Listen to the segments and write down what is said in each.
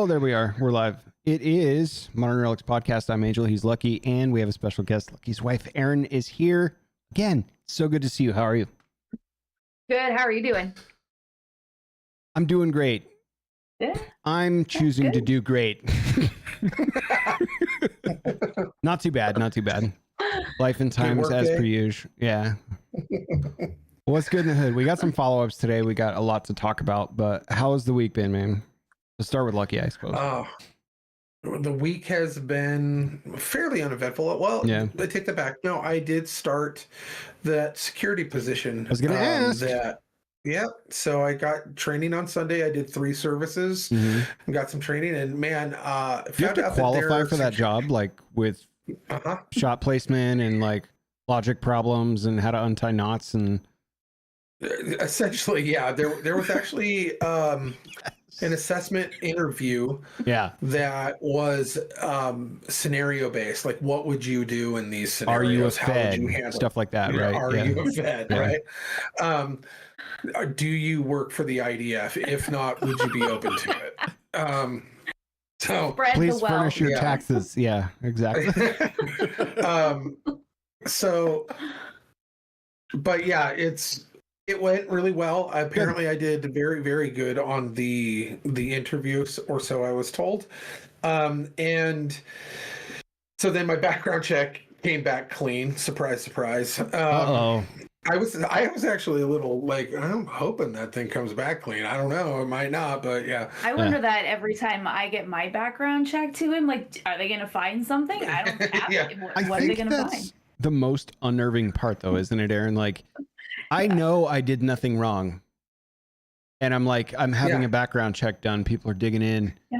Oh, there we are. We're live. It is Modern Relics Podcast. I'm Angel. He's Lucky. And we have a special guest. Lucky's wife, Erin, is here. Again, so good to see you. How are you? Good. How are you doing? I'm doing great. Yeah. I'm choosing to do great. Not too bad. Not too bad. Life and times as per usual. Yeah. What's good in the hood? We got some follow-ups today. We got a lot to talk about, but how has the week been, man? Let's start with Lucky, I suppose. Oh, the week has been fairly uneventful. Well, yeah. I take that back. No, I did start that security position. I was going to ask. Yeah, so I got training on Sunday. I did 3 services and got some training. And man, you have to qualify for that job, like with shot placement and like logic problems and how to untie knots and. Essentially, yeah. There was actually an assessment interview. Yeah. That was scenario based. Like, what would you do in these scenarios? Are you a How Fed? would you handle Stuff like that, right? Are you a Fed? Right. Do you work for the IDF? If not, would you be open to it? So Spread please furnish your taxes. Yeah, exactly. But yeah, it went really well. Apparently, I did very, very good on the interviews, or so I was told. And so then my background check came back clean. Surprise, surprise. I was actually a little like, I'm hoping that thing comes back clean. I don't know, it might not, but yeah. I wonder that every time I get my background check to him. Like, are they going to find something? I don't have it. What are they going to find? The most unnerving part, though, isn't it, Aaron? Like, I know I did nothing wrong, and I'm like, I'm having a background check done. People are digging in. Yeah.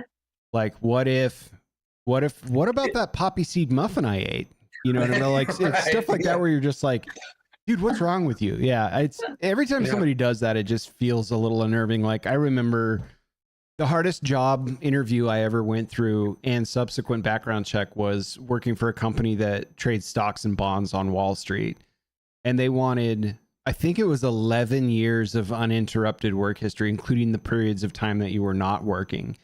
Like, what about that poppy seed muffin I ate? You know what I mean? Like, it's stuff like that where you're just like, dude, what's wrong with you? Yeah, it's every time somebody does that, it just feels a little unnerving. Like, I remember the hardest job interview I ever went through and subsequent background check was working for a company that trades stocks and bonds on Wall Street. And they wanted, I think it was 11 years of uninterrupted work history, including the periods of time that you were not working.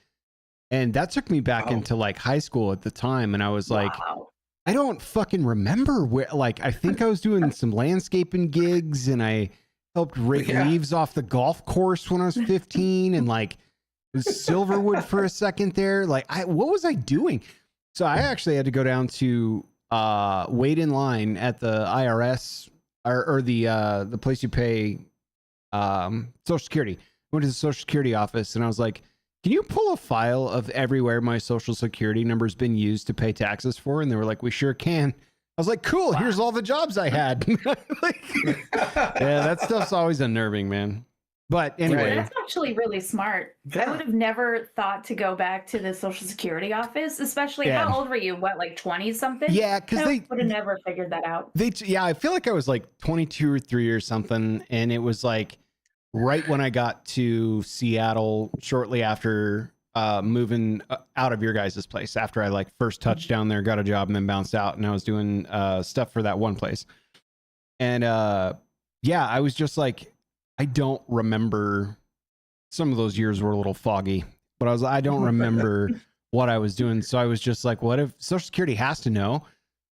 And that took me back into like high school at the time. And I was like, I don't fucking remember where, like, I think I was doing some landscaping gigs and I helped rake leaves off the golf course when I was 15 and like was Silverwood for a second there. Like, what was I doing? So I actually had to go down to wait in line at the IRS or the place you pay Social Security. I went to the Social Security office and I was like, can you pull a file of everywhere my Social Security number's been used to pay taxes for? And they were like, we sure can. I was like, cool, here's all the jobs I had. Like, yeah, that stuff's always unnerving, man. But anyway. That's actually really smart. Yeah. I would have never thought to go back to the Social Security office, especially how old were you? What, like 20 something? Yeah, because they would have never figured that out. I feel like I was like 22 or 3 or something. And it was like, right when I got to Seattle, shortly after moving out of your guys' place, after I like first touched down there, got a job, and then bounced out, and I was doing stuff for that one place. And I was just like, I don't remember. Some of those years were a little foggy, but I don't remember what I was doing. So I was just like, what if Social Security has to know?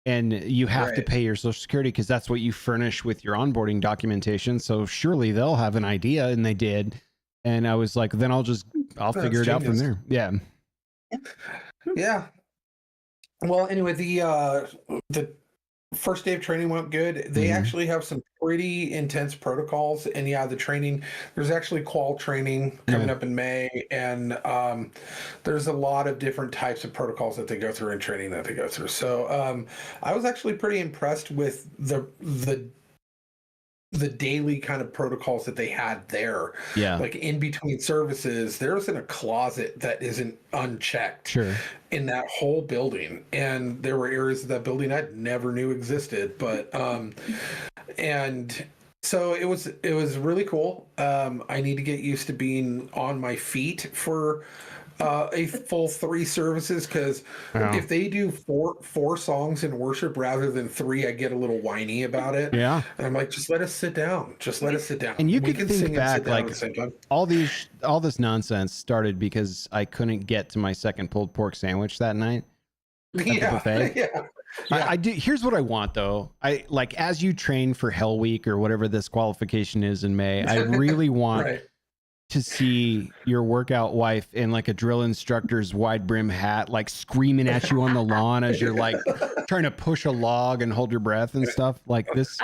And you have to pay your Social Security because that's what you furnish with your onboarding documentation. So surely they'll have an idea, and they did. And I was like, then I'll figure it out from there. Yeah. Yeah. Well, anyway, the first day of training went good. They actually have some pretty intense protocols, and the training, there's actually qual training coming up in May, and there's a lot of different types of protocols that they go through and training that they go through. So I was actually pretty impressed with the daily kind of protocols that they had there. Yeah. Like in between services, there's in a closet that isn't unchecked in that whole building. And there were areas of that building I never knew existed, but, and so it was really cool. I need to get used to being on my feet for a full 3 services, because if they do four songs in worship rather than 3, I get a little whiny about it. Yeah. And I'm like, just let us sit down. Just let us sit down. And you we can sing think back, and sit down like at the same time. all this nonsense started because I couldn't get to my second pulled pork sandwich that night at the buffet. Yeah. I do. Here's what I want, though. I like, as you train for Hell Week or whatever this qualification is in May, I really want to see your workout wife in like a drill instructor's wide brim hat, like screaming at you on the lawn as you're like trying to push a log and hold your breath and stuff like this.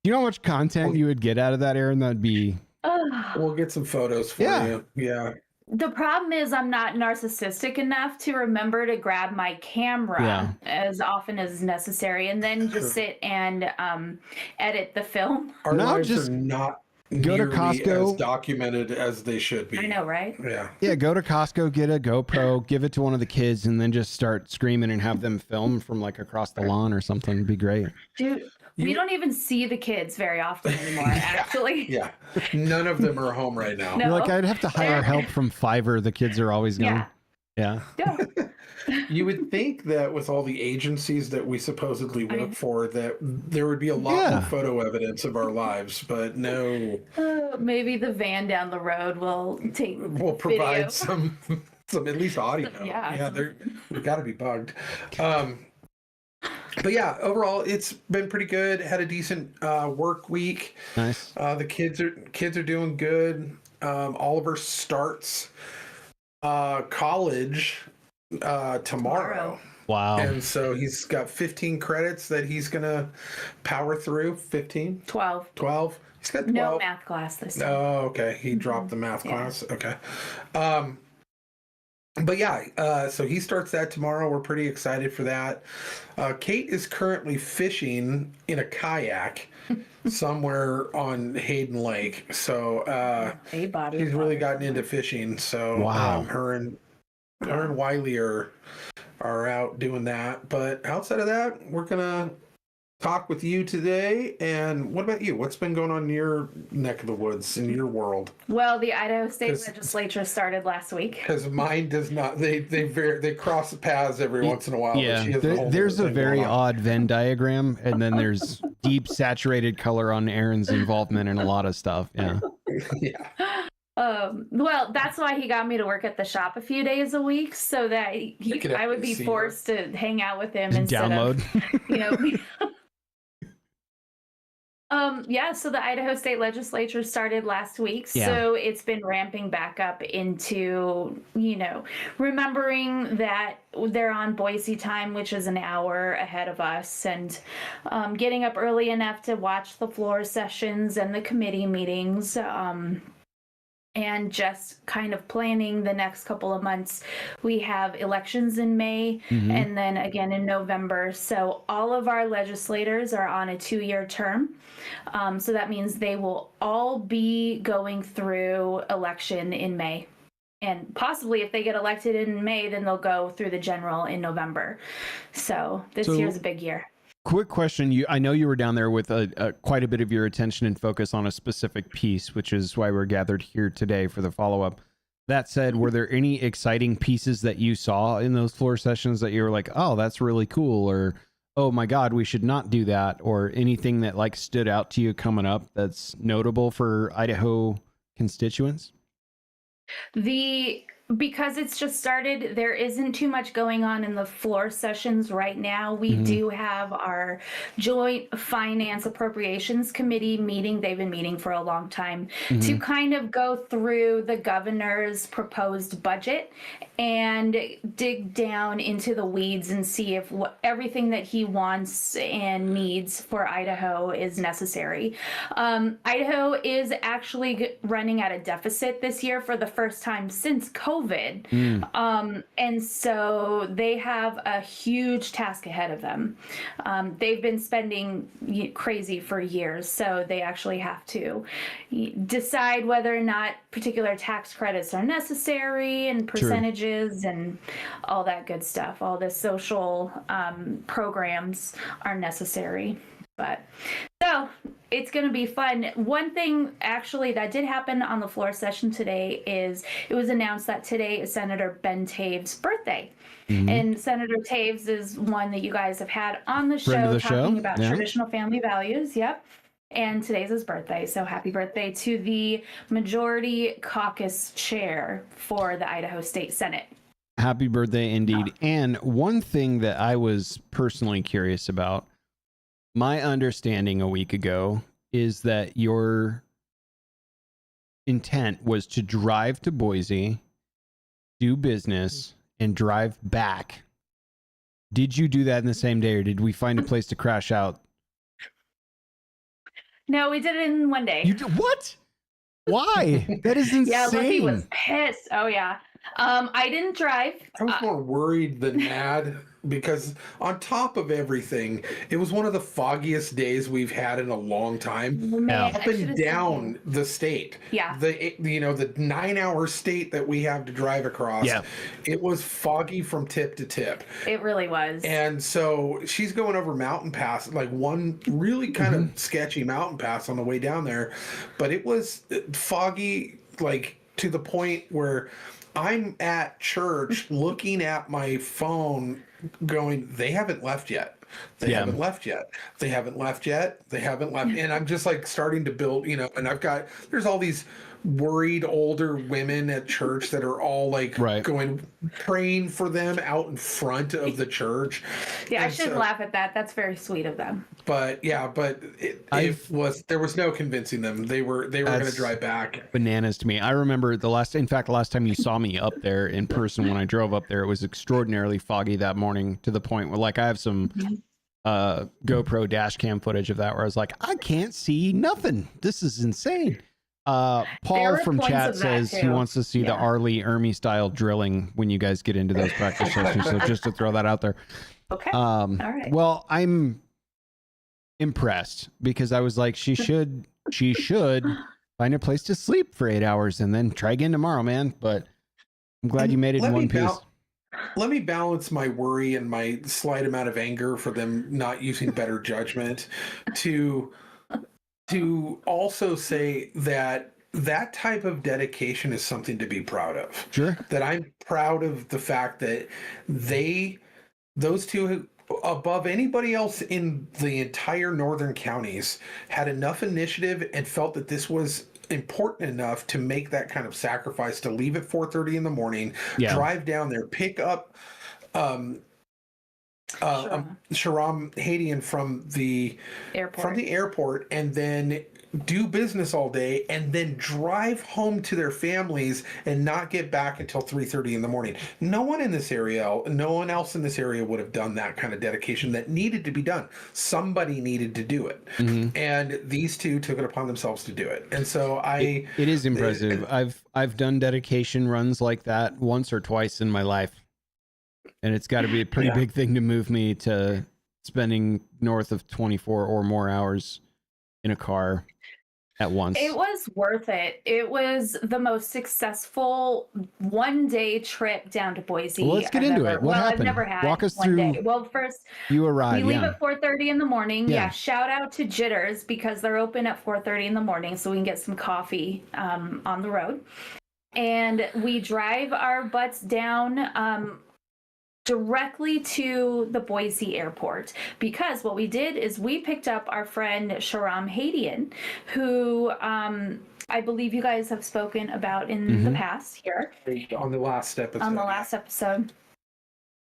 You know how much content you would get out of that, Aaron? That'd be. We'll get some photos for you. Yeah. The problem is I'm not narcissistic enough to remember to grab my camera as often as necessary and then just sit and edit the film. Our lives are not go to Costco, as documented as they should be. I know, right? Yeah. Go to Costco, get a GoPro, give it to one of the kids, and then just start screaming and have them film from like across the lawn or something. It'd be great. Dude, we don't even see the kids very often anymore, actually. Yeah. None of them are home right now. No. You're like, I'd have to hire help from Fiverr. The kids are always gone. Yeah. You would think that with all the agencies that we supposedly work for, that there would be a lot more photo evidence of our lives, but no. Maybe the van down the road will provide some at least audio. We've got to be bugged. But yeah, overall, it's been pretty good. Had a decent work week. Nice. The kids are doing good. Oliver starts college tomorrow. Wow. And so he's got 15 credits that he's gonna power through. 15? 12. 12. He's got 12. No math class this time. Oh, okay. He dropped the math class. Okay. But yeah, so he starts that tomorrow. We're pretty excited for that. Kate is currently fishing in a kayak somewhere on Hayden Lake. So he's really gotten into fishing. So her and Wiley are out doing that. But outside of that, we're gonna talk with you today. And what about you? What's been going on in your neck of the woods, in your world? Well, the Idaho State Legislature started last week. Because mine does not. They cross paths every once in a while. Yeah, there's a very odd Venn diagram, and then there's deep saturated color on Aaron's involvement in a lot of stuff. Yeah. Well, that's why he got me to work at the shop a few days a week, so that I would be forced to hang out with him instead of, so the Idaho State Legislature started last week. So it's been ramping back up into, remembering that they're on Boise time, which is an hour ahead of us, and getting up early enough to watch the floor sessions and the committee meetings. And just kind of planning the next couple of months. We have elections in May and then again in November. So all of our legislators are on a 2-year term. So that means they will all be going through election in May. And possibly if they get elected in May, then they'll go through the general in November. So this year's a big year. Quick question. I know you were down there with quite a bit of your attention and focus on a specific piece, which is why we're gathered here today for the follow-up. That said, were there any exciting pieces that you saw in those floor sessions that you were like, oh, that's really cool, or oh my God, we should not do that, or anything that like stood out to you coming up that's notable for Idaho constituents? Because it's just started, there isn't too much going on in the floor sessions right now. We do have our Joint Finance Appropriations Committee meeting. They've been meeting for a long time to kind of go through the governor's proposed budget and dig down into the weeds and see if everything that he wants and needs for Idaho is necessary. Idaho is actually running at a deficit this year for the first time since COVID. And so they have a huge task ahead of them. They've been spending crazy for years, so they actually have to decide whether or not particular tax credits are necessary and percentages and all that good stuff. All the social programs are necessary. But so it's going to be fun. One thing actually that did happen on the floor session today is it was announced that today is Senator Ben Tave's birthday. Mm-hmm. And Senator Taves is one that you guys have had on the show talking about traditional family values. Yep. And today's his birthday. So happy birthday to the Majority Caucus Chair for the Idaho State Senate. Happy birthday indeed. And one thing that I was personally curious about, my understanding a week ago is that your intent was to drive to Boise, do business, and drive back. Did you do that in the same day, or did we find a place to crash out? No, we did it in one day. You did what? Why? That is insane. Yeah, Lucky was pissed. Oh yeah. I didn't drive. I was more worried than mad because on top of everything, it was one of the foggiest days we've had in a long time. Man, up and down the state. Yeah. The 9-hour state that we have to drive across. Yeah. It was foggy from tip to tip. It really was. And so she's going over mountain pass, like one really kind of sketchy mountain pass on the way down there. But it was foggy, like to the point where I'm at church looking at my phone going, they haven't left yet. They haven't left yet. They haven't left yet. They haven't left. And I'm just like starting to build, and there's all these worried older women at church that are all like going, praying for them out in front of the church. Yeah, I shouldn't laugh at that. That's very sweet of them. But yeah, there was no convincing them. They were going to drive back. Bananas to me. I remember the last time you saw me up there in person when I drove up there, it was extraordinarily foggy that morning to the point where like I have some GoPro dash cam footage of that where I was like, I can't see nothing. This is insane. Paul from chat says he wants to see the Arlie Ermy style drilling when you guys get into those practice sessions. So just to throw that out there. Okay. All right. Well, I'm impressed because I was like, she should find a place to sleep for 8 hours and then try again tomorrow, man. But I'm glad you made it in one piece. Let me balance my worry and my slight amount of anger for them not using better judgment to also say that type of dedication is something to be proud of. Sure. That I'm proud of the fact that those two, above anybody else in the entire northern counties, had enough initiative and felt that this was important enough to make that kind of sacrifice, to leave at 4:30 in the morning, drive down there, pick up Sharam Hadian from the airport, and then do business all day, and then drive home to their families and not get back until 3:30 in the morning. No one else in this area would have done that kind of dedication that needed to be done. Somebody needed to do it, and these two took it upon themselves to do it. And so it is impressive. I've done dedication runs like that once or twice in my life. And it's got to be a pretty big thing to move me to spending north of 24 or more hours in a car at once. It was worth it. It was the most successful one-day trip down to Boise. Well, let's get into it. What happened? I've never had Walk us one through. Day. Well, first, you arrived. We leave at 4:30 in the morning. Yeah. Shout out to Jitters because they're open at 4:30 in the morning, so we can get some coffee on the road. And we drive our butts down directly to the Boise airport, because what we did is we picked up our friend Sharam Hadian, who I believe you guys have spoken about in the past here. On the last episode.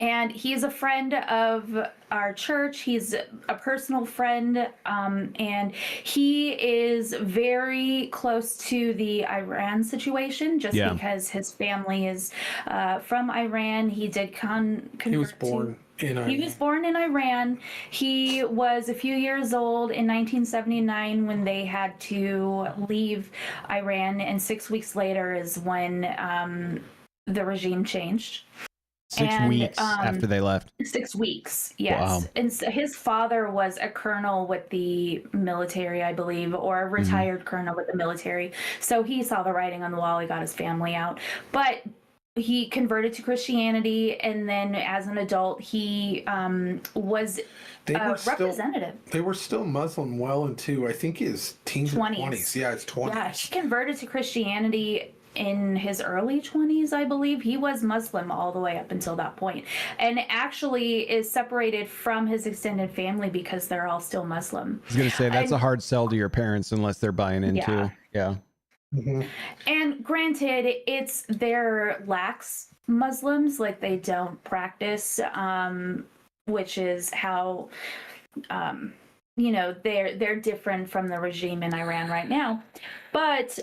And he's a friend of our church. He's a personal friend, and he is very close to the Iran situation, just because his family is from Iran. He did He was born in Iran. He was born in Iran. He was a few years old in 1979 when they had to leave Iran, and 6 weeks later is when the regime changed. 6 weeks after they left. 6 weeks, yes. Wow. And so his father was a colonel with the military, I believe, or a retired colonel with the military. So he saw the writing on the wall. He got his family out. But he converted to Christianity, and then as an adult, he was a representative. They were still Muslim well into, I think, his teens or 20s. Yeah, it's 20s. Yeah, he converted to Christianity in his early 20s, I believe. He was Muslim all the way up until that point, and actually is separated from his extended family because they're all still Muslim. I was going to say, that's a hard sell to your parents unless they're buying into. Yeah. Mm-hmm. And granted, they're lax Muslims, like they don't practice, which is how, they're different from the regime in Iran right now. But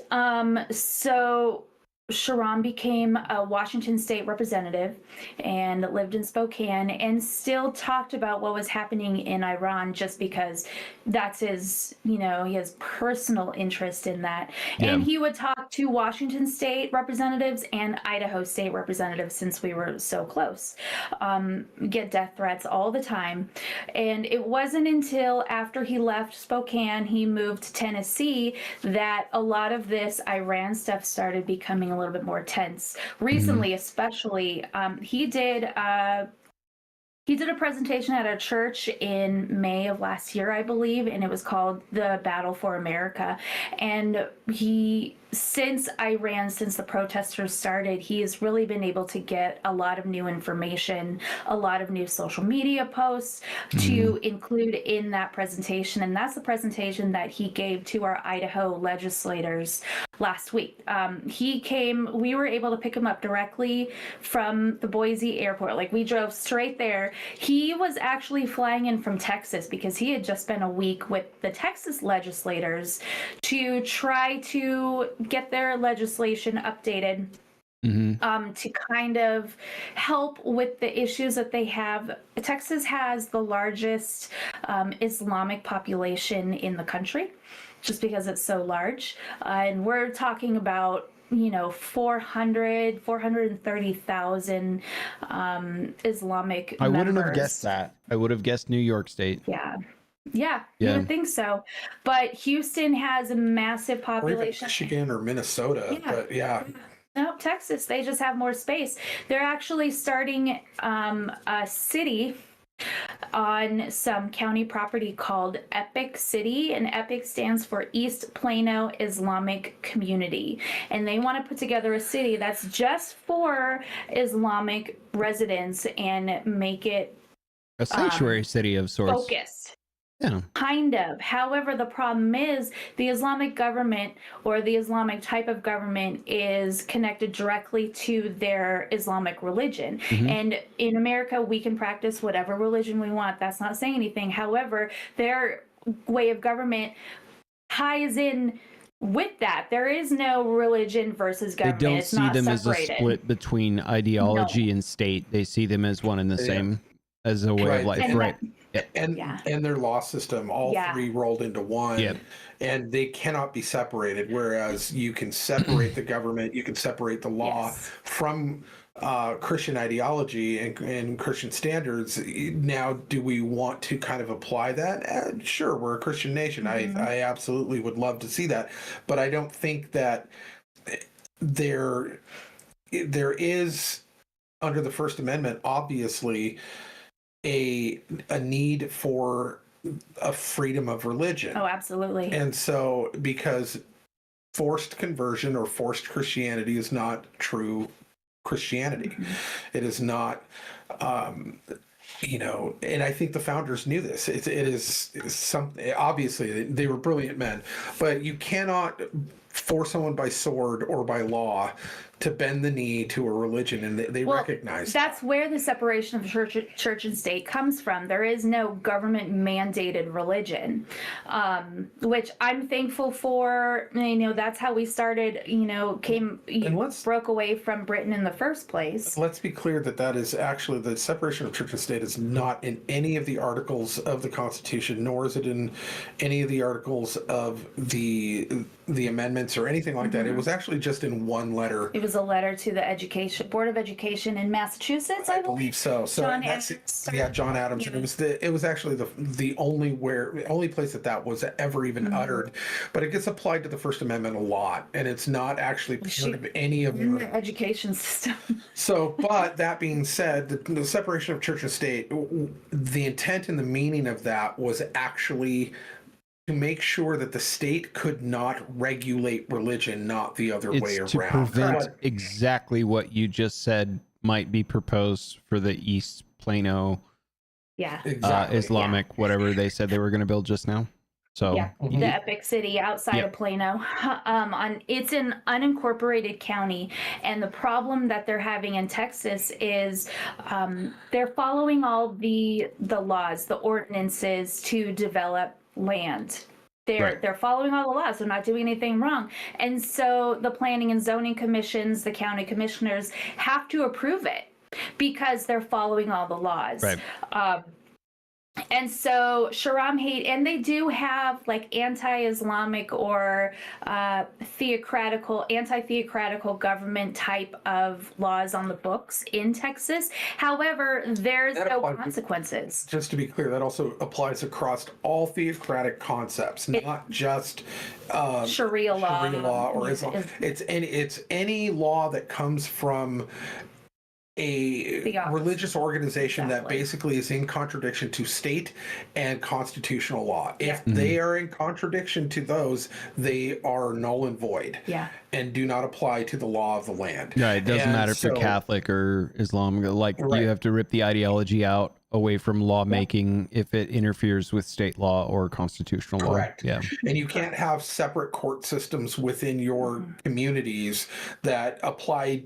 so Sharon became a Washington state representative and lived in Spokane, and still talked about what was happening in Iran just because that's his, he has personal interest in that. Yeah. And he would talk to Washington state representatives and Idaho state representatives, since we were so close. Get death threats all the time. And it wasn't until after he left Spokane, he moved to Tennessee, that a lot of this Iran stuff started becoming a little bit more tense. Recently, especially, he did a presentation at a church in May of last year, I believe, and it was called The Battle for America. And since the protesters started, he has really been able to get a lot of new information, a lot of new social media posts to include in that presentation. And that's the presentation that he gave to our Idaho legislators last week. We were able to pick him up directly from the Boise airport. Like, we drove straight there. He was actually flying in from Texas because he had just spent a week with the Texas legislators to try to get their legislation updated, to kind of help with the issues that they have. Texas has the largest Islamic population in the country, just because it's so large. And we're talking about 430,000 Islamic I wouldn't members. have guessed that. I would have guessed New York State. Yeah, you would think so. But Houston has a massive population. Or Michigan or Minnesota, but No, Texas, they just have more space. They're actually starting a city on some county property called Epic City, and Epic stands for East Plano Islamic Community. And they want to put together a city that's just for Islamic residents and make it a sanctuary city of sorts. Focused. Yeah. Kind of. However, the problem is the Islamic government, or the Islamic type of government, is connected directly to their Islamic religion. And in America, we can practice whatever religion we want. That's not saying anything. However, their way of government ties in with that. There is no religion versus government. They don't it's see not them separated. as a split between ideology and state. They see them as one and the same, as a way of life. And their law system, all three rolled into one, and they cannot be separated. Whereas you can separate the government, you can separate the law from Christian ideology and Christian standards. Now, do we want to kind of apply that? Sure, we're a Christian nation. I absolutely would love to see that, but I don't think that there is, under the First Amendment, obviously, a need for a freedom of religion. Oh, absolutely. And so, because forced conversion or forced Christianity is not true Christianity. It is not, and I think the founders knew this. It is something, obviously they were brilliant men, but you cannot force someone by sword or by law to bend the knee to a religion, and they recognize that's where the separation of church and state comes from. There is no government mandated religion, which I'm thankful for. That's how we started, broke away from Britain in the first place. Let's be clear that is actually, the separation of church and state is not in any of the articles of the Constitution, nor is it in any of the articles of the the amendments or anything like that. It was actually just in one letter. It was a letter to the Board of Education in Massachusetts, I believe so. So John that's Adams. John Adams, and it was actually the only place that was ever even uttered. But it gets applied to the First Amendment a lot, and it's not actually part of any of in the education system. So, but that being said, the separation of church and state, the intent and the meaning of that was actually to make sure that the state could not regulate religion, not the other way around. To prevent exactly what you just said might be proposed for the East Plano Islamic, whatever they said they were going to build just now. So the Epic City outside of Plano. It's an unincorporated county, and the problem that they're having in Texas is they're following all the laws, the ordinances to develop land. They're following all the laws. They're not doing anything wrong. And so the planning and zoning commissions, the county commissioners have to approve it because they're following all the laws. Right. And so Sharam hate, and they do have like anti-Islamic or anti-theocratical government type of laws on the books in Texas. However, there's no consequences. Just to be clear, that also applies across all theocratic concepts, not just Sharia law or Islam. It's any law that comes from a religious organization that basically is in contradiction to state and constitutional law. If they are in contradiction to those, they are null and void. And do not apply to the law of the land. Yeah, it doesn't matter if they're Catholic or Islam. Like you have to rip the ideology out away from lawmaking if it interferes with state law or constitutional law. Correct. Yeah. And you can't have separate court systems within your communities that apply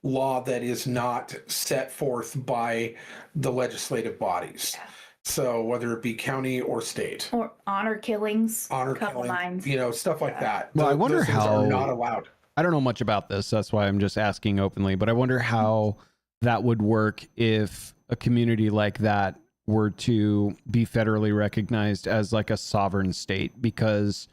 law that is not set forth by the legislative bodies. So whether it be county or state, or honor killings, stuff like that. Well, I wonder how are not allowed. I don't know much about this. That's why I'm just asking openly, but I wonder how that would work if a community like that were to be federally recognized as like a sovereign state, because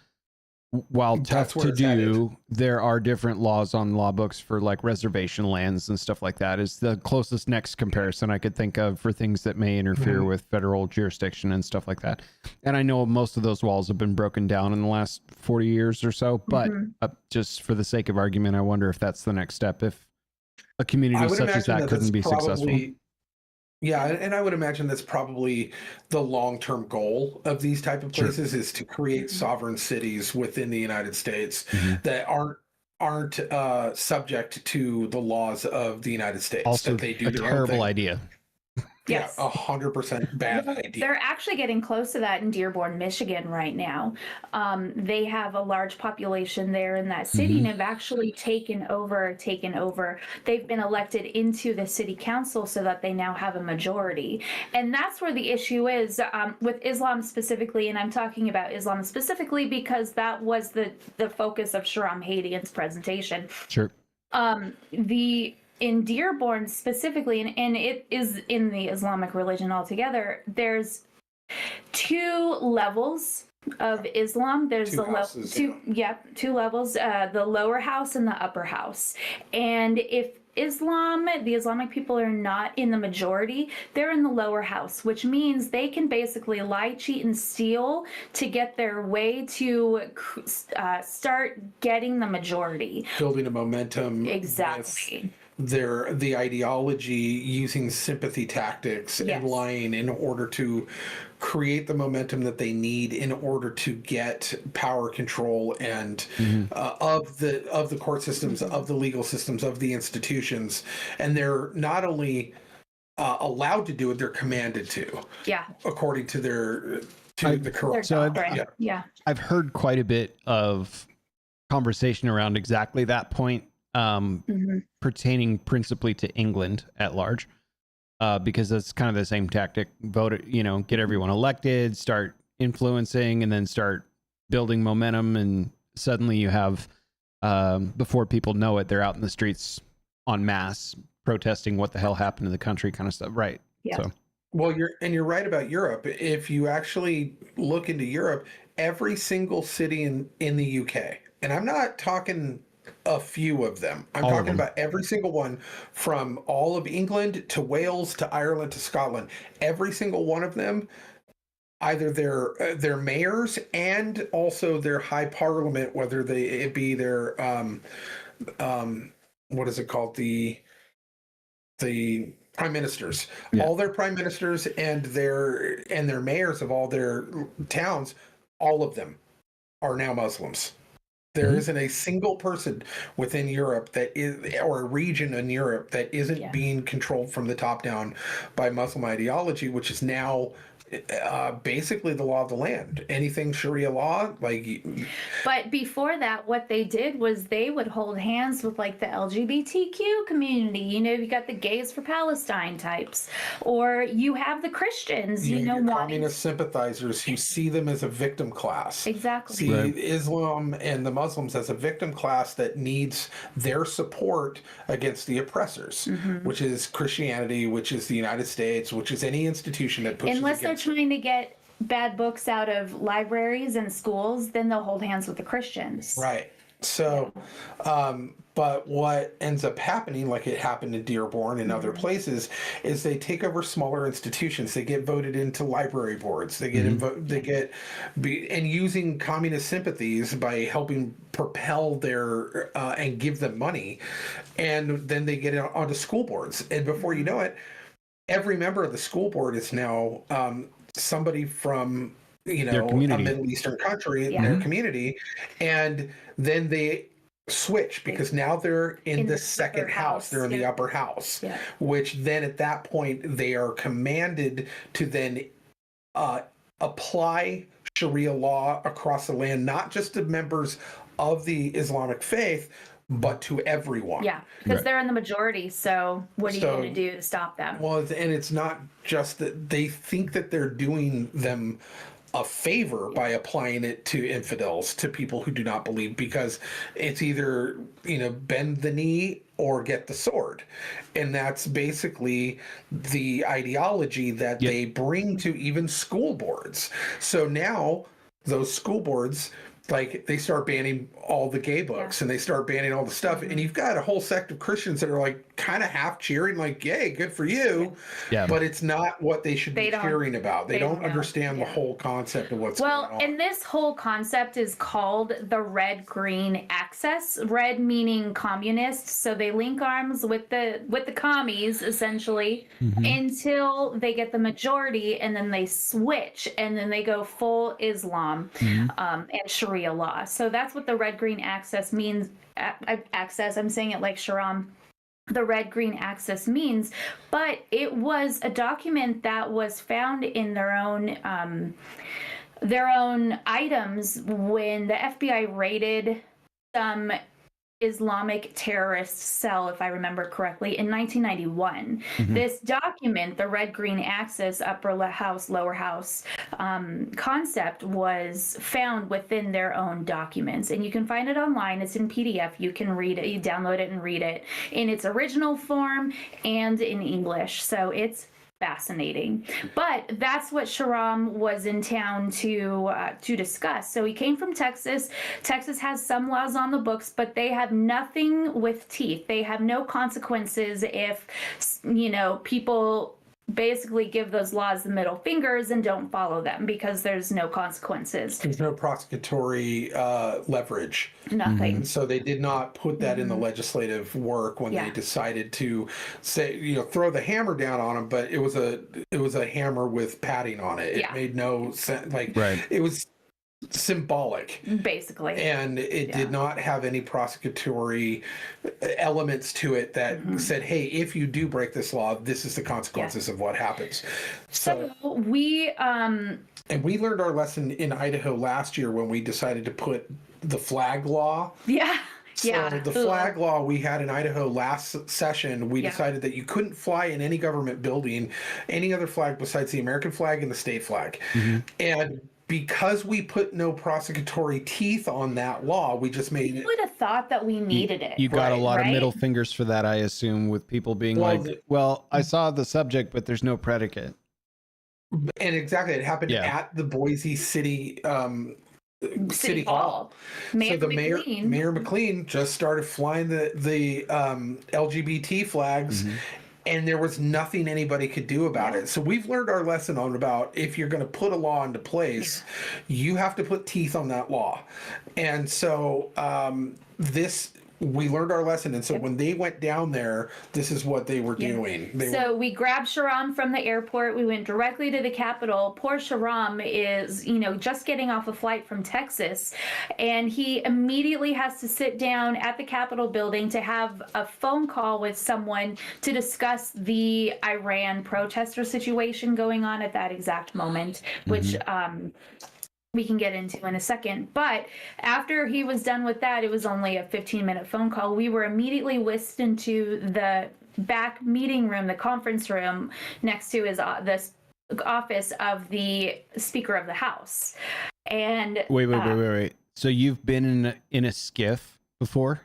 while tough to do, there are different laws on law books for like reservation lands and stuff like that. Is the closest next comparison I could think of for things that may interfere with federal jurisdiction and stuff like that. And I know most of those walls have been broken down in the last 40 years or so, but just for the sake of argument, I wonder if that's the next step. If a community such as that couldn't be successful. Yeah, and I would imagine that's probably the long-term goal of these type of places is to create sovereign cities within the United States that aren't subject to the laws of the United States. Also, that they do a terrible idea. Yes. 100% bad idea. They're actually getting close to that in Dearborn, Michigan right now. They have a large population there in that city and have actually taken over. They've been elected into the city council so that they now have a majority. And that's where the issue is with Islam specifically. And I'm talking about Islam specifically because that was the focus of Sharam Hadian's presentation. Sure. In Dearborn specifically, and it is in the Islamic religion altogether, there's two levels of Islam. There's two levels, the lower house and the upper house. And if the Islamic people are not in the majority, they're in the lower house, which means they can basically lie, cheat, and steal to get their way to start getting the majority. Building a momentum. Exactly. The ideology, using sympathy tactics and lying in order to create the momentum that they need in order to get power control and of the court systems, of the legal systems, of the institutions. And they're not only allowed to do it, they're commanded to. Yeah. According to the correct. So I've heard quite a bit of conversation around exactly that point. Pertaining principally to England at large, because that's kind of the same tactic. Vote, get everyone elected, start influencing, and then start building momentum. And suddenly you have, before people know it, they're out in the streets en masse protesting what the hell happened to the country, kind of stuff. Right. Yeah. So. Well, you're right about Europe. If you actually look into Europe, every single city in the UK, and I'm not talking a few of them. I'm All of talking them. about every single one, from all of England to Wales to Ireland to Scotland. Every single one of them, either their mayors and also their high parliament, whether it be their what is it called, the prime ministers, Yeah. all their prime ministers and their mayors of all their towns, all of them are now Muslims. There isn't a single person within Europe that is, or a region in Europe that isn't being controlled from the top down by Muslim ideology, which is now basically the law of the land. Anything Sharia law, like. But before that, what they did was they would hold hands with like the LGBTQ community. You know, you got the Gays for Palestine types, or you have the Christians. You know, communist sympathizers who see them as a victim class. Exactly. See Islam and the Muslims as a victim class that needs their support against the oppressors, which is Christianity, which is the United States, which is any institution that pushes unless against. They're trying to get bad books out of libraries and schools, then they'll hold hands with the Christians. Right. So, but what ends up happening, like it happened in Dearborn and other places, is they take over smaller institutions. They get voted into library boards. They get and using communist sympathies by helping propel their and give them money, and then they get onto school boards. And before you know it, every member of the school board is now somebody from a Middle Eastern country, their community, and then they switch because now they're in the second house. They're in the upper house, which then at that point they are commanded to then apply Sharia law across the land, not just to members of the Islamic faith, but to everyone. Yeah, because they're in the majority. So what are you going to do to stop them? Well, and it's not just that they think that they're doing them a favor by applying it to infidels, to people who do not believe, because it's either, bend the knee or get the sword. And that's basically the ideology that they bring to even school boards. So now those school boards, like, they start banning all the gay books and they start banning all the stuff. And you've got a whole sect of Christians that are like kind of half cheering, like, yay, good for you. Yeah. But it's not what they should be cheering about. They don't understand the whole concept of what's going on. Well, and this whole concept is called the red-green axis. Red meaning communists. So they link arms with the commies, essentially, until they get the majority, and then they switch, and then they go full Islam and Sharia law. So that's what the red-green axis means. I'm saying it like Sharam. The red-green axis means, but it was a document that was found in their own items when the FBI raided some Islamic terrorist cell, if I remember correctly, in 1991. This document, the red-green axis, upper house, lower house concept, was found within their own documents. And you can find it online. It's in PDF. You can read it. You download it and read it in its original form and in English. So it's fascinating. But that's what Sharam was in town to discuss. So he came from Texas. Texas has some laws on the books, but they have nothing with teeth. They have no consequences if, people basically give those laws the middle fingers and don't follow them, because there's no consequences. There's no prosecutory leverage. Nothing. So they did not put that in the legislative work when they decided to say, throw the hammer down on them, but it was a hammer with padding on it. It made no sense. It was symbolic, basically, and it did not have any prosecutory elements to it that said, hey, if you do break this law, this is the consequences of what happens. So we and we learned our lesson in Idaho last year when we decided to put the flag law. So the flag law we had in Idaho last session, we decided that you couldn't fly in any government building any other flag besides the American flag and the state flag. And because we put no prosecutory teeth on that law, we just made it. You would have thought that we needed it. You got a lot of middle fingers for that, I assume, with people being I saw the subject, but there's no predicate. And exactly, it happened at the Boise City City Hall. Mayor So the McLean. Mayor McLean just started flying the LGBT flags, and there was nothing anybody could do about it. So we've learned our lesson on about if you're going to put a law into place, you have to put teeth on that law. And so we learned our lesson. And so when they went down there, this is what they were doing. We grabbed Sharam from the airport. We went directly to the Capitol. Poor Sharam is, just getting off a flight from Texas. And he immediately has to sit down at the Capitol building to have a phone call with someone to discuss the Iran protester situation going on at that exact moment, which we can get into in a second. But after he was done with that, it was only a 15-minute phone call. We were immediately whisked into the back meeting room, the conference room next to the office of the Speaker of the House. And wait. So you've been in a skiff before?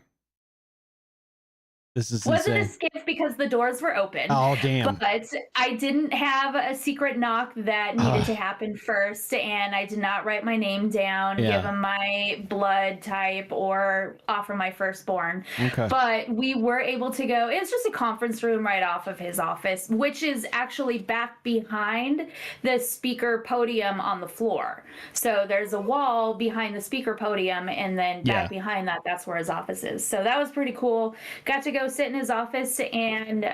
This is wasn't insane. a skiff because the doors were open. Oh, damn. But I didn't have a secret knock that needed to happen first, and I did not write my name down, give him my blood type, or offer my firstborn. Okay. But we were able to go. It's just a conference room right off of his office, which is actually back behind the speaker podium on the floor. So there's a wall behind the speaker podium, and then back behind that, that's where his office is. So that was pretty cool. Got to go sit in his office and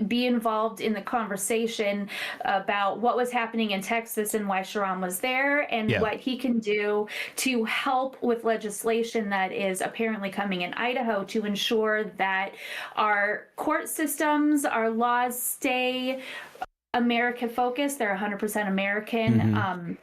be involved in the conversation about what was happening in Texas and why Sharam was there, and what he can do to help with legislation that is apparently coming in Idaho to ensure that our court systems, our laws stay America focused. They're 100% American.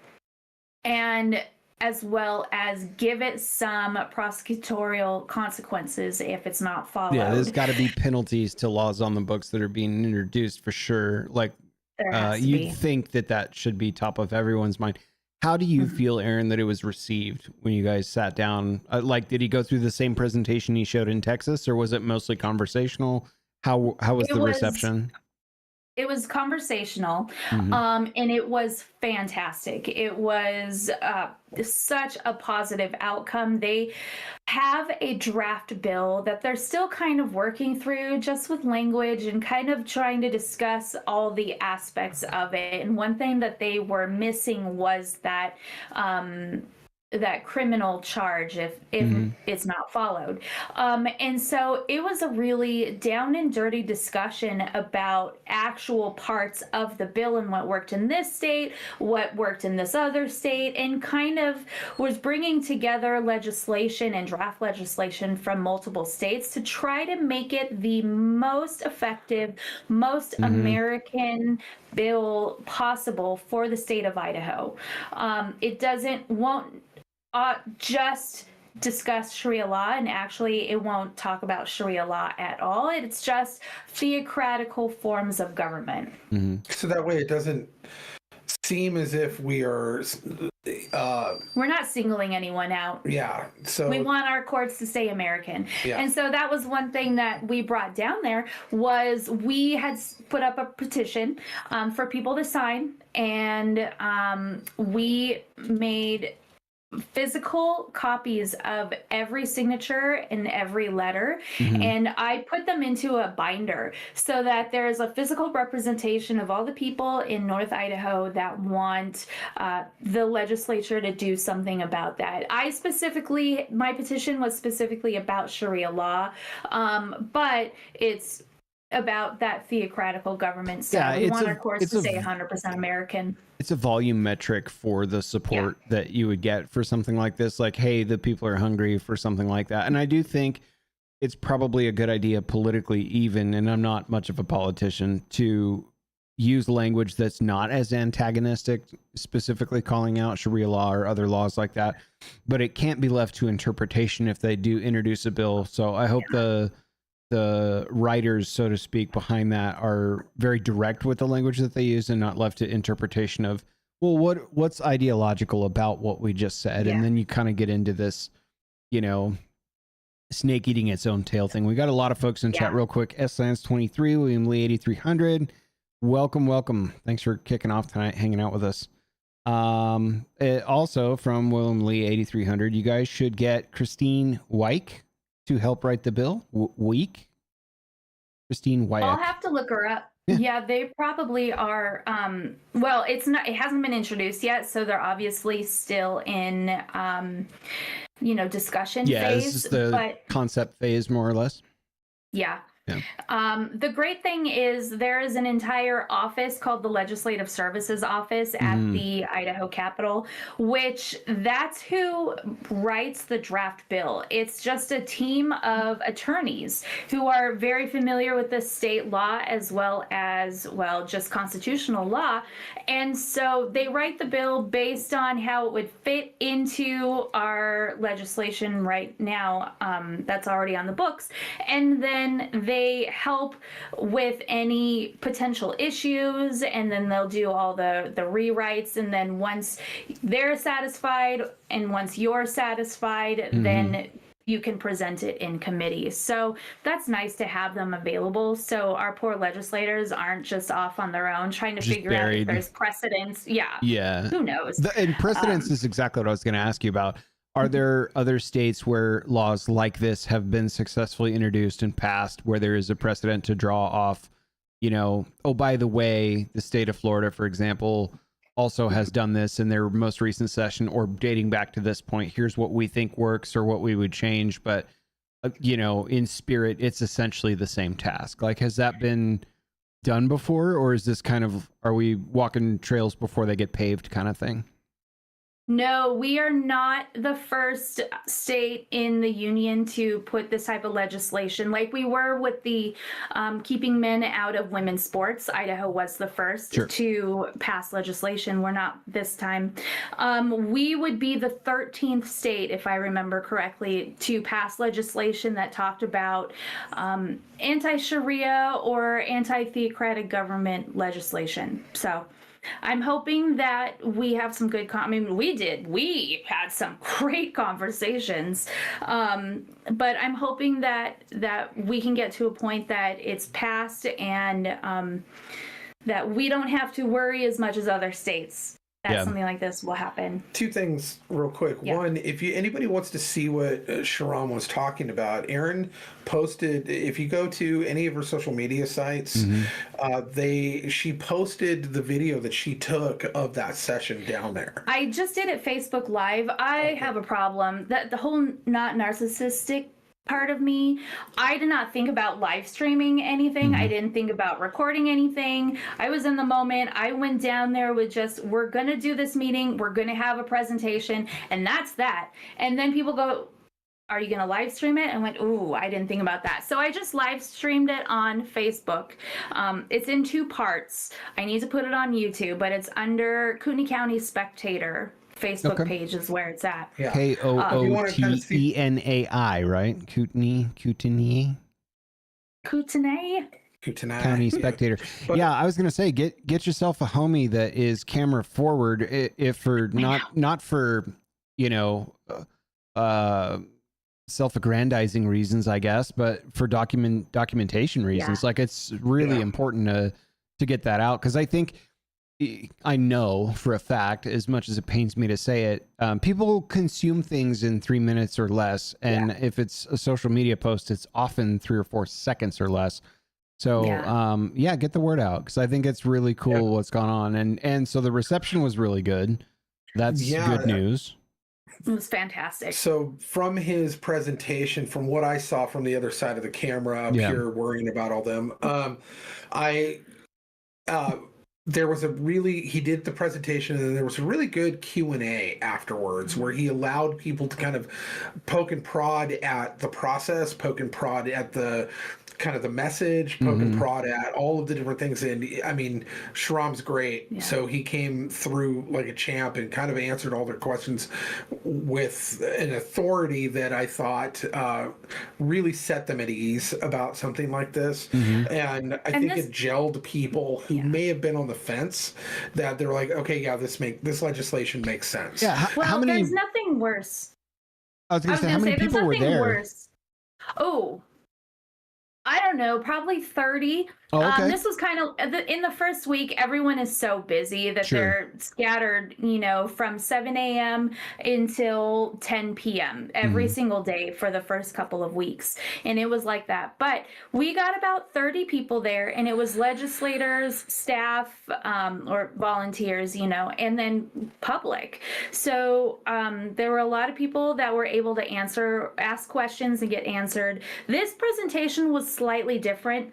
And as well as give it some prosecutorial consequences if it's not followed. Yeah, there's got to be penalties to laws on the books that are being introduced for sure. Like, you'd think that should be top of everyone's mind. How do you feel, Aaron, that it was received when you guys sat down? Did he go through the same presentation he showed in Texas, or was it mostly conversational? How was the reception? It was conversational, and it was fantastic. It was such a positive outcome. They have a draft bill that they're still kind of working through, just with language and kind of trying to discuss all the aspects of it. And one thing that they were missing was that criminal charge if it's not followed. And so it was a really down and dirty discussion about actual parts of the bill and what worked in this state, what worked in this other state, and kind of was bringing together legislation and draft legislation from multiple states to try to make it the most effective, most American bill possible for the state of Idaho. It won't just discuss Sharia law, and actually it won't talk about Sharia law at all. It's just theocratical forms of government. So that way it doesn't seem as if we are we're not singling anyone out. So we want our courts to stay American. And so that was one thing that we brought down there, was we had put up a petition for people to sign, and we made physical copies of every signature and every letter, and I put them into a binder so that there's a physical representation of all the people in North Idaho that want the legislature to do something about that. My petition was specifically about Sharia law, but it's about that theocratical government. So we want our courts to stay 100% American. It's a volume metric for the support that you would get for something like this. Like, hey, the people are hungry for something like that. And I do think it's probably a good idea politically even, and I'm not much of a politician, to use language that's not as antagonistic, specifically calling out Sharia law or other laws like that. But it can't be left to interpretation if they do introduce a bill. So I hope the writers, so to speak, behind that are very direct with the language that they use and not left to interpretation of, well, what's ideological about what we just said. And then you kind of get into this, snake eating its own tail thing. We got a lot of folks in chat real quick. S-Lance23, William Lee 8300. Welcome. Thanks for kicking off tonight, hanging out with us. Also from William Lee 8300, you guys should get Christine Wyke to help write the bill. Week. Christine Wyke. I'll have to look her up. Yeah, they probably are. Well, it hasn't been introduced yet, so they're obviously still in, discussion phase. Yeah, this is the concept phase, more or less. Yeah. The great thing is there is an entire office called the Legislative Services Office at the Idaho Capitol, which that's who writes the draft bill. It's just a team of attorneys who are very familiar with the state law as well as, just constitutional law. And so they write the bill based on how it would fit into our legislation right now that's already on the books. And then they help with any potential issues, and then they'll do all the rewrites. And then once they're satisfied and once you're satisfied, then you can present it in committee. So that's nice to have them available. So our poor legislators aren't just off on their own trying to figure out if there's precedents. Yeah. Who knows? And precedents is exactly what I was going to ask you about. Are there other states where laws like this have been successfully introduced and passed where there is a precedent to draw off, oh, by the way, the state of Florida, for example, also has done this in their most recent session or dating back to this point. Here's what we think works or what we would change. But, in spirit, it's essentially the same task. Like, has that been done before, or is this kind of, are we walking trails before they get paved kind of thing? No, we are not the first state in the union to put this type of legislation like we were with the keeping men out of women's sports. Idaho was the first to pass legislation. We're not this time. We would be the 13th state, if I remember correctly, to pass legislation that talked about anti-Sharia or anti-theocratic government legislation. So I'm hoping that we have some good we had some great conversations, but I'm hoping that we can get to a point that it's passed and that we don't have to worry as much as other states that something like this will happen. Two things real quick. One, if anybody wants to see what Sharon was talking about, Erin posted, if you go to any of her social media sites, she posted the video that she took of that session down there. I just did it Facebook Live. I have a problem that the whole not narcissistic part of me, I did not think about live streaming anything. I didn't think about recording anything. I was in the moment. I went down there with we're going to do this meeting. We're going to have a presentation, and that's that. And then people go, are you going to live stream it? And I went, ooh, I didn't think about that. So I just live streamed it on Facebook. It's in 2 parts. I need to put it on YouTube, but it's under Kootenai County Spectator. Facebook page is where it's at. Yeah. KOOTENAI, right? Kootenai County Spectator. Yeah, I was gonna say, get yourself a homie that is camera forward, if for not for self-aggrandizing reasons, I guess, but for documentation reasons. Like, it's really important to get that out, because I know for a fact, as much as it pains me to say it, people consume things in 3 minutes or less. And if it's a social media post, it's often 3 or 4 seconds or less. So, get the word out, because I think it's really cool what's gone on. And so the reception was really good. That's good news. It was fantastic. So from his presentation, from what I saw from the other side of the camera up here, worrying about all them, there was he did the presentation, and then there was a really good Q&A afterwards where he allowed people to kind of poke and prod at the process, poke and prod at the kind of the message, poke and prod at all of the different things. And I mean, Shram's great. Yeah. So he came through like a champ and kind of answered all their questions with an authority that I thought really set them at ease about something like this. And I think it gelled people who may have been on the fence, that they're like, okay, yeah, this legislation makes sense. Yeah. How many? There's nothing worse. I was going to say, how many people were there? Worse. Oh, I don't know, probably 30. okay. This was kind of in the first week. Everyone is so busy that they're scattered, from 7 a.m. until 10 p.m. every single day for the first couple of weeks. And it was like that. But we got about 30 people there, and it was legislators, staff, or volunteers, and then public. So there were a lot of people that were able to ask questions and get answered. This presentation was slightly different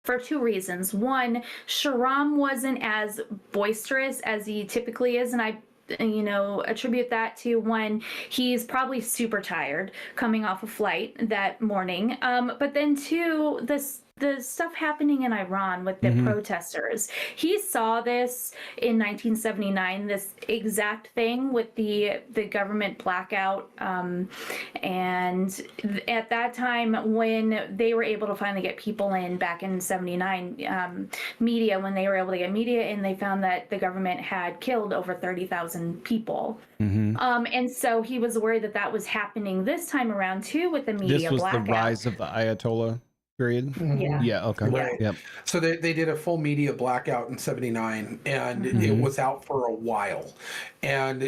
for two reasons. One, Sharam wasn't as boisterous as he typically is, and I attribute that to one, he's probably super tired coming off a flight that morning. But then two, the stuff happening in Iran with the protesters. He saw this in 1979, this exact thing with the government blackout. And at that time, when they were able to finally get people in back in 79, media, when they were able to get media in, they found that the government had killed over 30,000 people. And so he was worried that was happening this time around too with the media blackout. This was the rise of the Ayatollah period. Yeah. Okay. Right. Yep. So they did a full media blackout in 79, and it was out for a while, and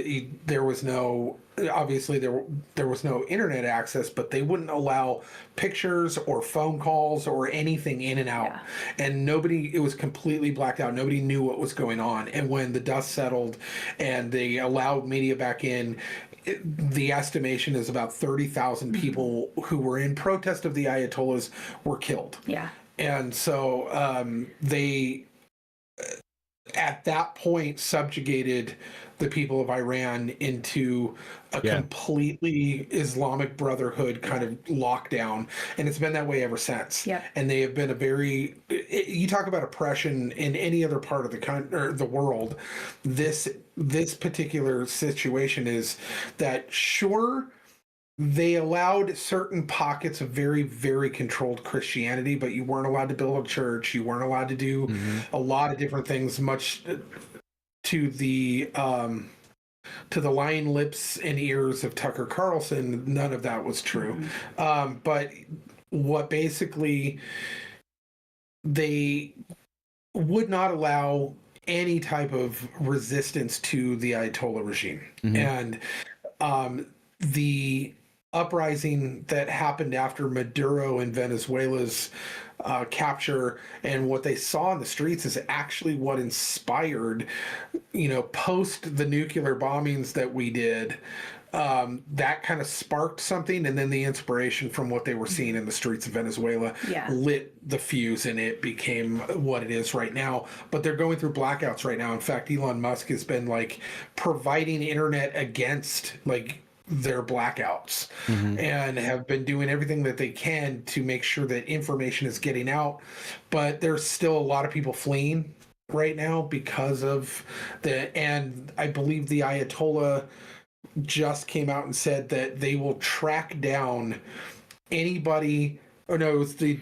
there was no, obviously there was no internet access, but they wouldn't allow pictures or phone calls or anything in and out. And it was completely blacked out. Nobody knew what was going on. And when the dust settled and they allowed media back in, the estimation is about 30,000 people who were in protest of the Ayatollahs were killed. Yeah. And so they, at that point, subjugated the people of Iran into a completely Islamic Brotherhood kind of lockdown. And it's been that way ever since. Yep. And they have been you talk about oppression in any other part of the country or the world. This particular situation is that, sure, they allowed certain pockets of very, very controlled Christianity, but you weren't allowed to build a church. You weren't allowed to do a lot of different things, much to the lying lips and ears of Tucker Carlson. None of that was true. But what basically, they would not allow any type of resistance to the Ayatollah regime. And the uprising that happened after Maduro in Venezuela's capture and what they saw in the streets is actually what inspired, post the nuclear bombings that we did, that kind of sparked something, and then the inspiration from what they were seeing in the streets of Venezuela lit the fuse, and it became what it is right now. But they're going through blackouts right now. In fact, Elon Musk has been providing internet against their blackouts, and have been doing everything that they can to make sure that information is getting out. But there's still a lot of people fleeing right now because of and I believe the Ayatollah just came out and said that they will track down anybody. Or no, it was the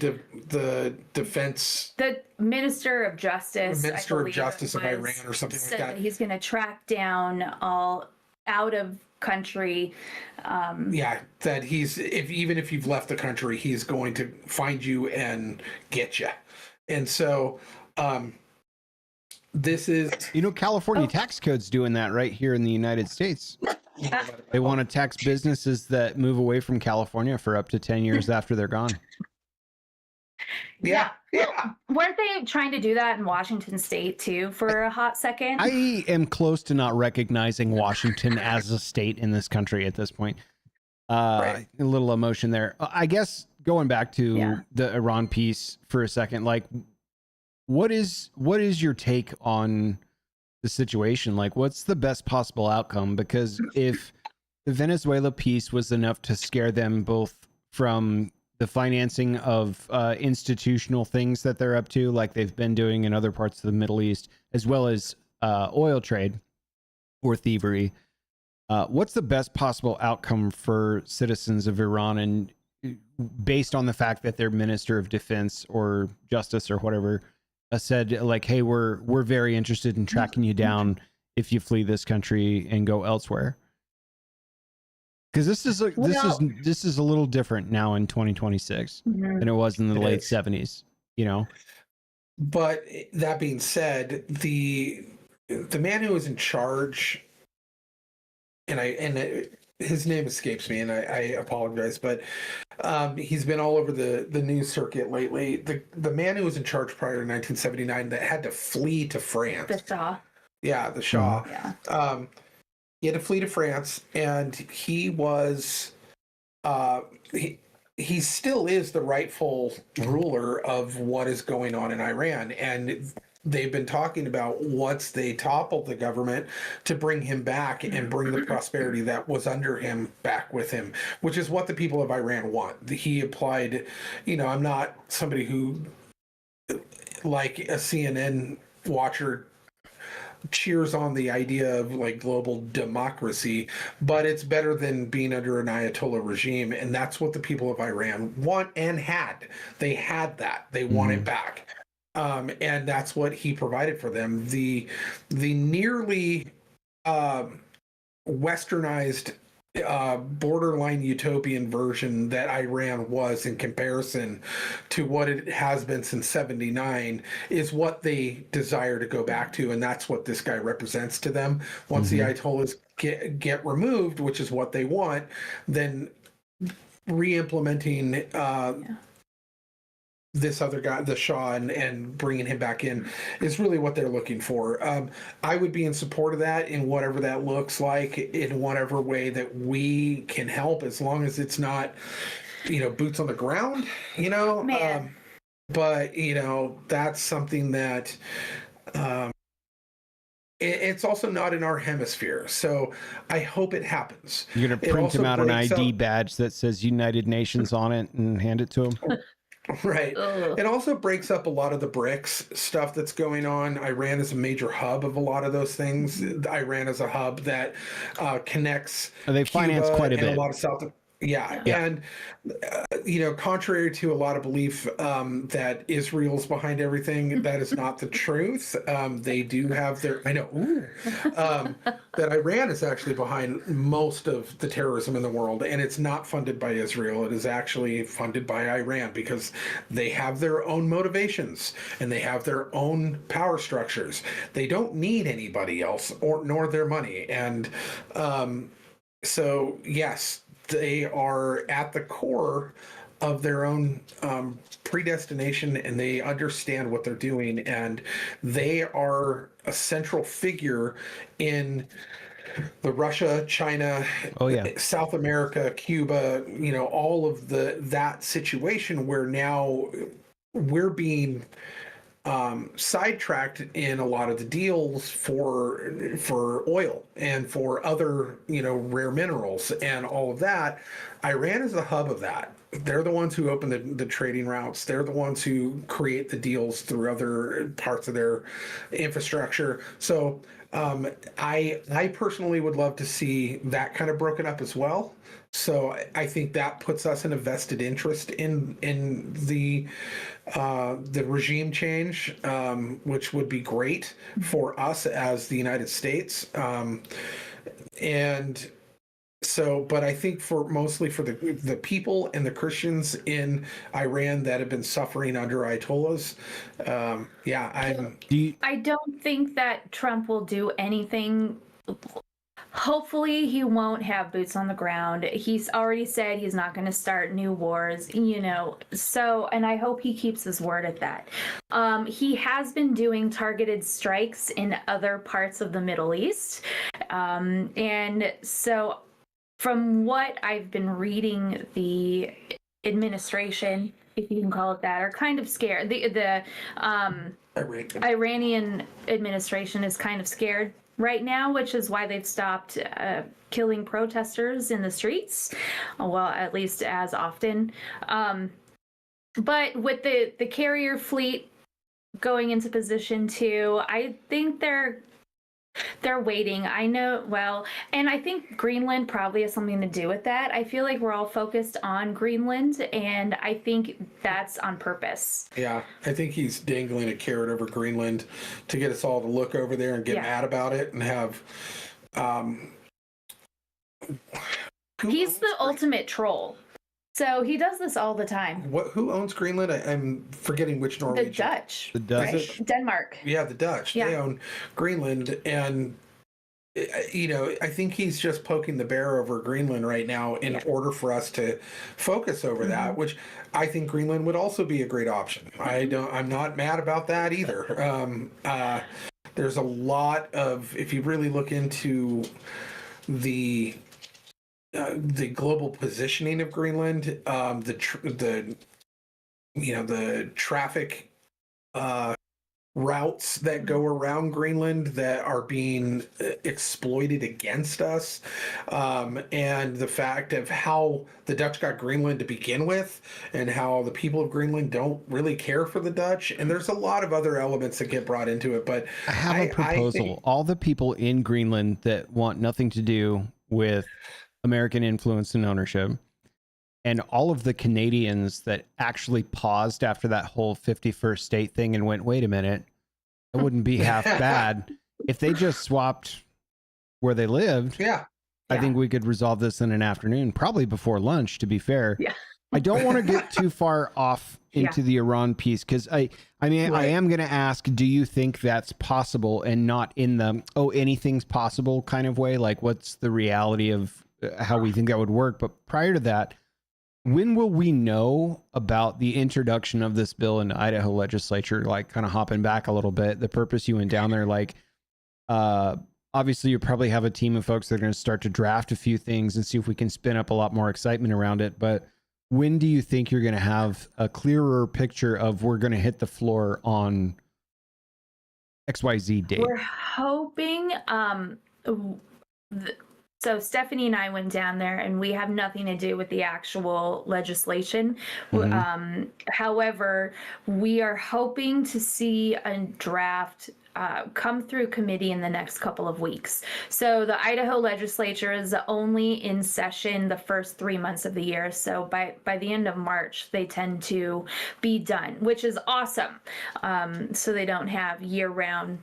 defense. The Minister of Justice. Minister of Justice of Iran or something like that. He's going to track down all out of country. That even if you've left the country, he's going to find you and get you. And so this is, California tax code's doing that right here in the United States. They want to tax businesses that move away from California for up to 10 years after they're gone. Yeah. Weren't they trying to do that in Washington State too for a hot second? I am close to not recognizing Washington as a state in this country at this point. A little emotion there. I guess going back to the Iran piece for a second, what is your take on the situation? What's the best possible outcome? Because if the Venezuela piece was enough to scare them both from the financing of institutional things that they're up to, like they've been doing in other parts of the Middle East, as well as oil trade or thievery, what's the best possible outcome for citizens of Iran? And based on the fact that their Minister of Defense or Justice or whatever said, hey, we're very interested in tracking you down if you flee this country and go elsewhere. Because this is a little different now in 2026 than it was in the late 70s. But that being said, the man who is in charge, his name escapes me, and I apologize, but he's been all over the news circuit lately. The man who was in charge prior to 1979 that had to flee to France. The Shah. Yeah, the Shah. Yeah. He had to flee to France, and he was he still is the rightful ruler of what is going on in Iran. And they've been talking about once they toppled the government to bring him back and bring the prosperity that was under him back with him, which is what the people of Iran want. He applied, I'm not somebody who, like a CNN watcher, cheers on the idea of like global democracy, but it's better than being under an Ayatollah regime, and that's what the people of Iran want and had. They had that. They want it back, and that's what he provided for them. The nearly westernized borderline utopian version that Iran was in comparison to what it has been since 79 is what they desire to go back to, and that's what this guy represents to them. Once the Ayatollahs get removed, which is what they want, then re-implementing this other guy, the Shah, and bringing him back in is really what they're looking for. I would be in support of that in whatever that looks like, in whatever way that we can help, as long as it's not, boots on the ground, but, that's something that it's also not in our hemisphere. So I hope it happens. You're going to print him out an ID badge that says United Nations on it and hand it to him? Right. It also breaks up a lot of the BRICS stuff that's going on. Iran is a major hub of a lot of those things. Iran is a hub that connects. They finance Cuba quite a and bit. A lot of South. Yeah. And, contrary to a lot of belief that Israel's behind everything, that is not the truth. They do have their, that Iran is actually behind most of the terrorism in the world, and it's not funded by Israel. It is actually funded by Iran because they have their own motivations and they have their own power structures. They don't need anybody else nor their money. And so, yes, they are at the core of their own predestination, and they understand what they're doing, and they are a central figure in the Russia, China, South America, Cuba, all of that situation where now we're being sidetracked in a lot of the deals for oil and for other rare minerals and all of that. Iran is the hub of that. They're the ones who open the trading routes. They're the ones who create the deals through other parts of their infrastructure. So I personally would love to see that kind of broken up as well. So I think that puts us in a vested interest in the regime change, which would be great for us as the United States. And so, but I think mostly for the people and the Christians in Iran that have been suffering under Ayatollahs, I don't think that Trump will do anything. Hopefully he won't have boots on the ground. He's already said he's not going to start new wars, so, and I hope he keeps his word at that. He has been doing targeted strikes in other parts of the Middle East. And so from what I've been reading, the administration, if you can call it that, are kind of scared. The Iranian administration is kind of scared right now, which is why they've stopped killing protesters in the streets, well, at least as often. But with the carrier fleet going into position too, I think they're waiting. I know, well, and I think Greenland probably has something to do with that. I feel like we're all focused on Greenland, and I think that's on purpose. Yeah, I think he's dangling a carrot over Greenland to get us all to look over there and get mad about it and have... he's the ultimate troll. So he does this all the time. Who owns Greenland? I'm forgetting which Norwegian. The Dutch. The Dutch. Right? Denmark. Yeah, the Dutch. Yeah. They own Greenland, and I think he's just poking the bear over Greenland right now in order for us to focus over that, which I think Greenland would also be a great option. I'm not mad about that either. There's a lot of, if you really look into the global positioning of Greenland, the traffic routes that go around Greenland that are being exploited against us, and the fact of how the Dutch got Greenland to begin with, and how the people of Greenland don't really care for the Dutch, and there's a lot of other elements that get brought into it. But I have a proposal. All the people in Greenland that want nothing to do with American influence and ownership, and all of the Canadians that actually paused after that whole 51st state thing and went, wait a minute, it wouldn't be half bad if they just swapped where they lived. Yeah. I think we could resolve this in an afternoon, probably before lunch, to be fair. Yeah. I don't want to get too far off into the Iran piece, because I am going to ask, do you think that's possible, and not in the, anything's possible kind of way? Like, what's the reality of how we think that would work? But prior to that, when will we know about the introduction of this bill in the Idaho legislature? Like, kind of hopping back a little bit, the purpose you went down there, like, obviously you probably have a team of folks that are going to start to draft a few things and see if we can spin up a lot more excitement around it. But when do you think you're going to have a clearer picture of, we're going to hit the floor on XYZ date? We're hoping, so Stephanie and I went down there, and we have nothing to do with the actual legislation. However, we are hoping to see a draft come through committee in the next couple of weeks. So the Idaho legislature is only in session the first 3 months of the year. So by the end of March, they tend to be done, which is awesome. So they don't have year-round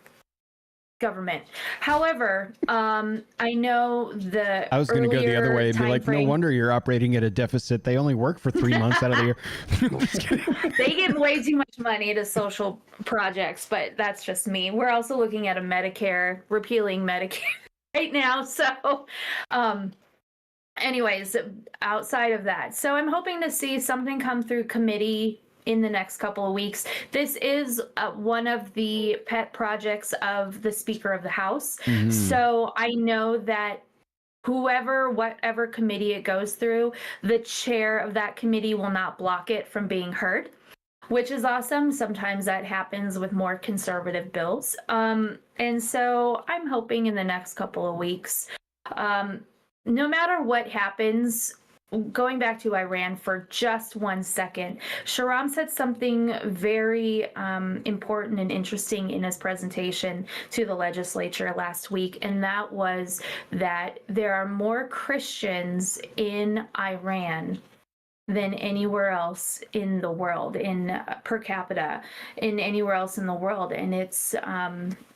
government. However, I know I was going to go the other way and be like, no wonder you're operating at a deficit. They only work for 3 months out of the year. They give way too much money to social projects, but that's just me. We're also looking at repealing Medicare right now. So, anyways, outside of that, so I'm hoping to see something come through committee in the next couple of weeks. This is one of the pet projects of the Speaker of the House. So I know that whatever committee it goes through, the chair of that committee will not block it from being heard, which is awesome. Sometimes that happens with more conservative bills. And so I'm hoping in the next couple of weeks, no matter what happens, going back to Iran for just 1 second, Shahram said something very important and interesting in his presentation to the legislature last week, and that was that there are more Christians in Iran than anywhere else in the world, in per capita, in anywhere else in the world, and it's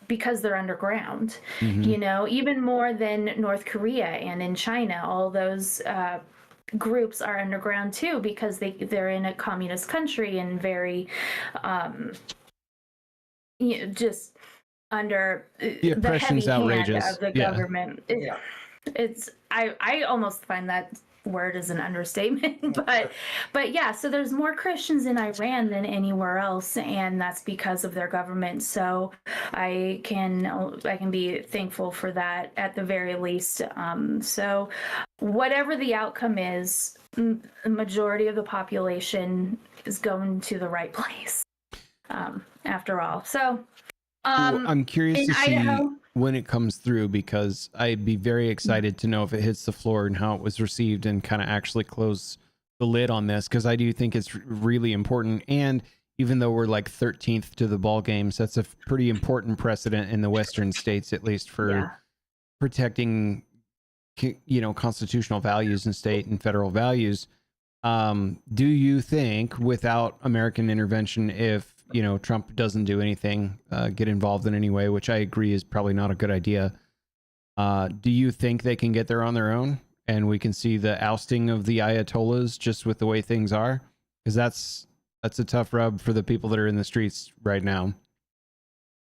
because they're underground, even more than North Korea and in China. All those groups are underground too, because they're in a communist country and very just under the heavy hand of the government. I almost find that word is an understatement, but yeah, so there's more Christians in Iran than anywhere else, and that's because of their government. So I can be thankful for that at the very least. So whatever the outcome is, the majority of the population is going to the right place, after all. So I'm curious to Idaho, see when it comes through, because I'd be very excited to know if it hits the floor and how it was received, and kind of actually close the lid on this, because I do think it's really important. And even though we're like 13th to the ball games, that's a pretty important precedent in the Western states, at least for protecting, constitutional values and state and federal values. Do you think, without American intervention, if Trump doesn't do anything, get involved in any way, which I agree is probably not a good idea, do you think they can get there on their own and we can see the ousting of the Ayatollahs just with the way things are, because that's a tough rub for the people that are in the streets right now.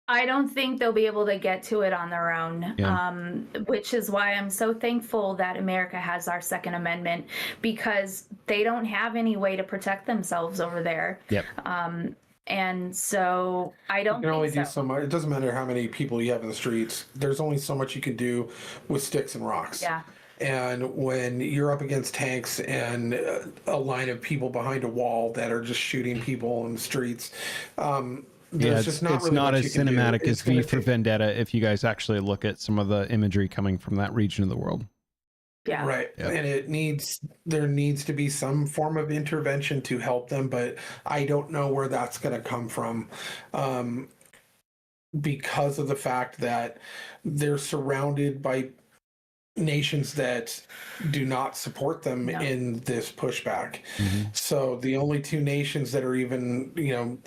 I don't think they'll be able to get to it on their own, which is why I'm so thankful that America has our Second Amendment, because they don't have any way to protect themselves over there. Yep. And so I don't You can only think do so much. It doesn't matter how many people you have in the streets. There's only so much you can do with sticks and rocks. Yeah. And when you're up against tanks and a line of people behind a wall that are just shooting people in the streets, there's just not it's really not much as you can do. cinematic It's as V gonna for take- Vendetta if you guys actually look at some of the imagery coming from that region of the world. Yeah. Right. Yep. And there needs to be some form of intervention to help them, but I don't know where that's going to come from, because of the fact that they're surrounded by nations that do not support them No. in this pushback. So the only two nations that are even,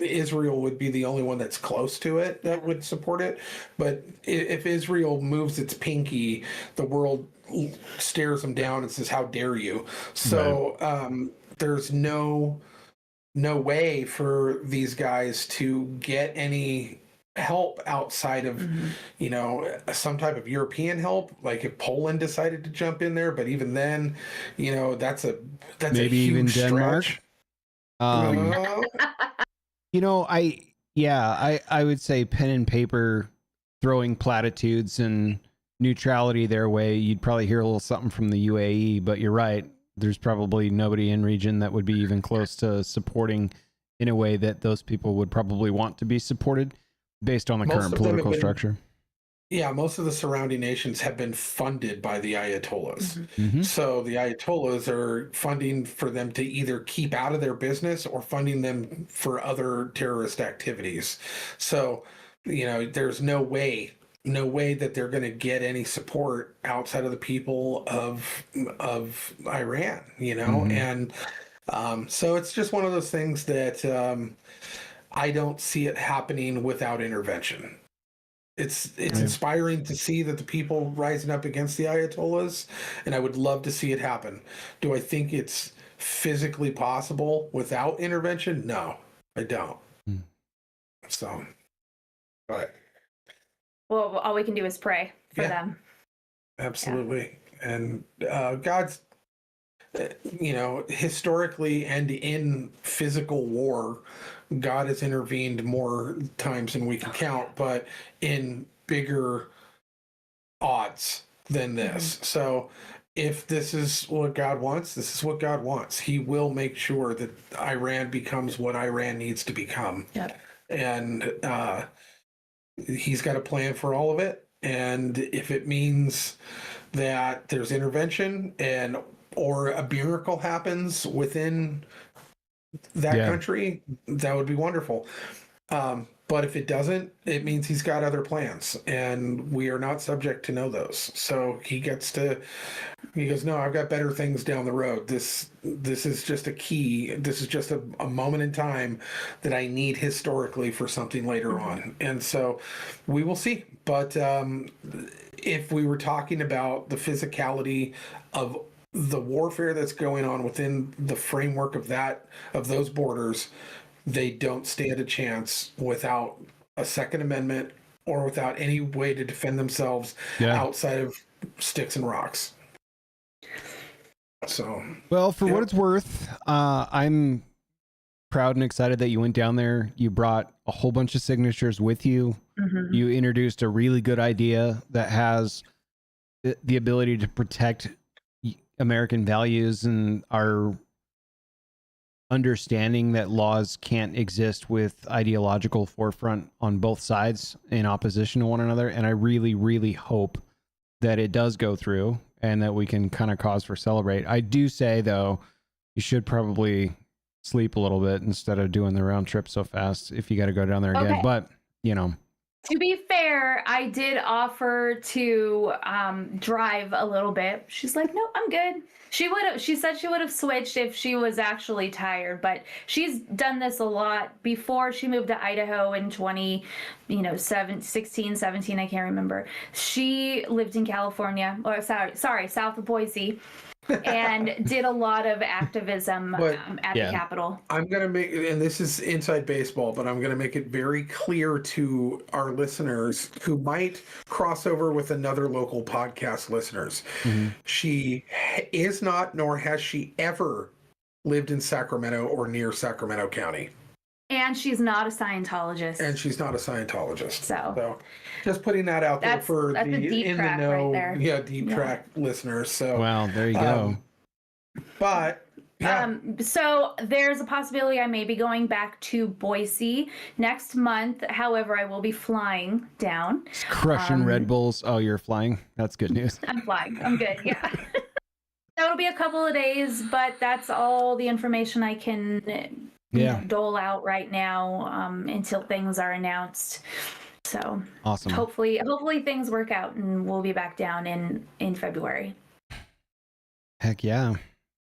Israel would be the only one that's close to it that would support it. But if Israel moves its pinky, the world stares them down and says, "How dare you?" So there's no way for these guys to get any help outside of some type of European help, like if Poland decided to jump in there. But even then, that's Maybe a huge even Denmark. stretch. I would say pen and paper, throwing platitudes and neutrality their way, you'd probably hear a little something from the UAE, but you're right, there's probably nobody in region that would be even close to supporting in a way that those people would probably want to be supported based on the current political structure. Yeah, most of the surrounding nations have been funded by the Ayatollahs. So the Ayatollahs are funding for them to either keep out of their business or funding them for other terrorist activities. So, there's no way that they're going to get any support outside of the people of Iran, and so it's just one of those things that I don't see it happening without intervention. It's inspiring to see that the people rising up against the Ayatollahs, and I would love to see it happen. Do I think it's physically possible without intervention? No, I don't. So, but well, all we can do is pray for them. Absolutely. And God's, historically and in physical war, God has intervened more times than we can count, but in bigger odds than this. So if this is what God wants, this is what God wants. He will make sure that Iran becomes what Iran needs to become. Yep. And he's got a plan for all of it. And if it means that there's intervention or a miracle happens within that country, that would be wonderful. But if it doesn't, it means he's got other plans, and we are not subject to know those. So he goes, no, I've got better things down the road. This is just a key. This is just a moment in time that I need historically for something later on. And so we will see. But if we were talking about the physicality of the warfare that's going on within the framework of those borders, they don't stand a chance without a Second Amendment or without any way to defend themselves outside of sticks and rocks. So, well, for what it's worth, I'm proud and excited that you went down there. You brought a whole bunch of signatures with you. You introduced a really good idea that has the ability to protect American values and our understanding that laws can't exist with ideological forefront on both sides in opposition to one another. And I really, really hope that it does go through and that we can kind of cause for celebrate. I do say, though, you should probably sleep a little bit instead of doing the round trip so fast if you got to go down there again. Okay. But, to be fair, I did offer to drive a little bit. She's like, no, I'm good. She said she would have switched if she was actually tired, but she's done this a lot before. She moved to Idaho in 16, 17, I can't remember. She lived in California, or sorry, south of Boise, and did a lot of activism at the Capitol. I'm going to make, and this is inside baseball, but I'm going to make it very clear to our listeners who might cross over with another local podcast listeners. Mm-hmm. She is not, nor has she ever lived in Sacramento or near Sacramento County. And she's not a Scientologist. So just putting that out there for the in the know, right deep track listeners. So wow, there you go. But so there's a possibility I may be going back to Boise next month. However, I will be flying down. Just crushing Red Bulls. Oh, you're flying? That's good news. I'm flying. I'm good. Yeah. That'll be a couple of days, but that's all the information I can dole out right now until things are announced. So awesome. Hopefully things work out and we'll be back down in February. Heck yeah.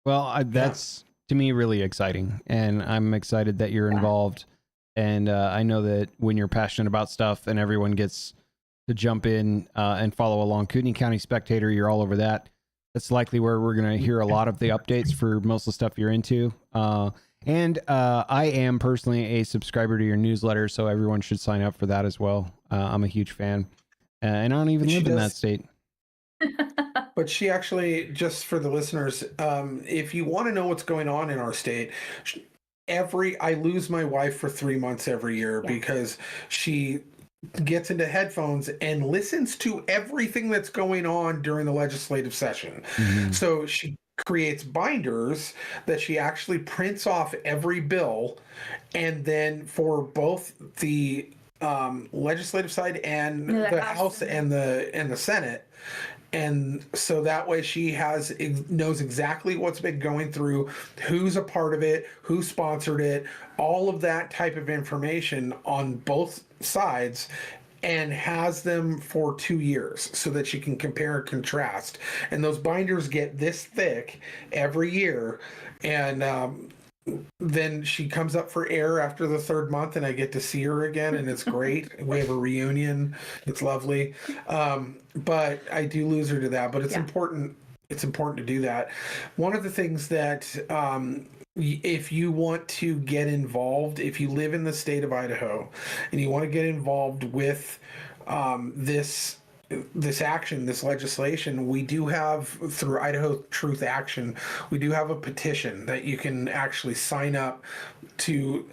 Well, that's to me really exciting, and I'm excited that you're involved. And I know that when you're passionate about stuff and everyone gets to jump in and follow along, Kootenai County Spectator, you're all over that. That's likely where we're going to hear a lot of the updates for most of the stuff you're into. And I am personally a subscriber to your newsletter, so everyone should sign up for that as well. I'm a huge fan. And I don't even live in that state. But she actually, just for the listeners, if you want to know what's going on in our state, I lose my wife for 3 months every year because she gets into headphones and listens to everything that's going on during the legislative session. Mm-hmm. So she creates binders that she actually prints off every bill, and then for both the legislative side and the House and the Senate. And so that way she knows exactly what's been going through, who's a part of it, who sponsored it, all of that type of information on both sides, and has them for 2 years so that she can compare and contrast. And those binders get this thick every year. And then she comes up for air after the 3rd month, and I get to see her again, and it's great. We have a reunion. It's lovely. But I do lose her to that. But it's important. It's important to do that. One of the things that if you want to get involved, if you live in the state of Idaho and you want to get involved with this action, this legislation, we do have, through Idaho Truth Action, we do have a petition that you can actually sign up to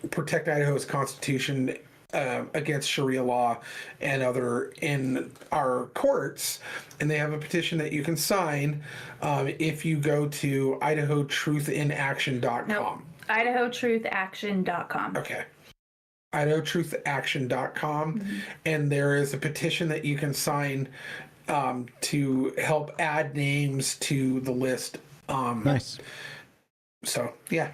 protect Idaho's Constitution against Sharia law and other in our courts. And they have a petition that you can sign if you go to idahotruthinAction.com. Nope. idahotruthaction.com. Okay. idahotruthaction.com. Mm-hmm. And there is a petition that you can sign to help add names to the list. Nice. So, yeah.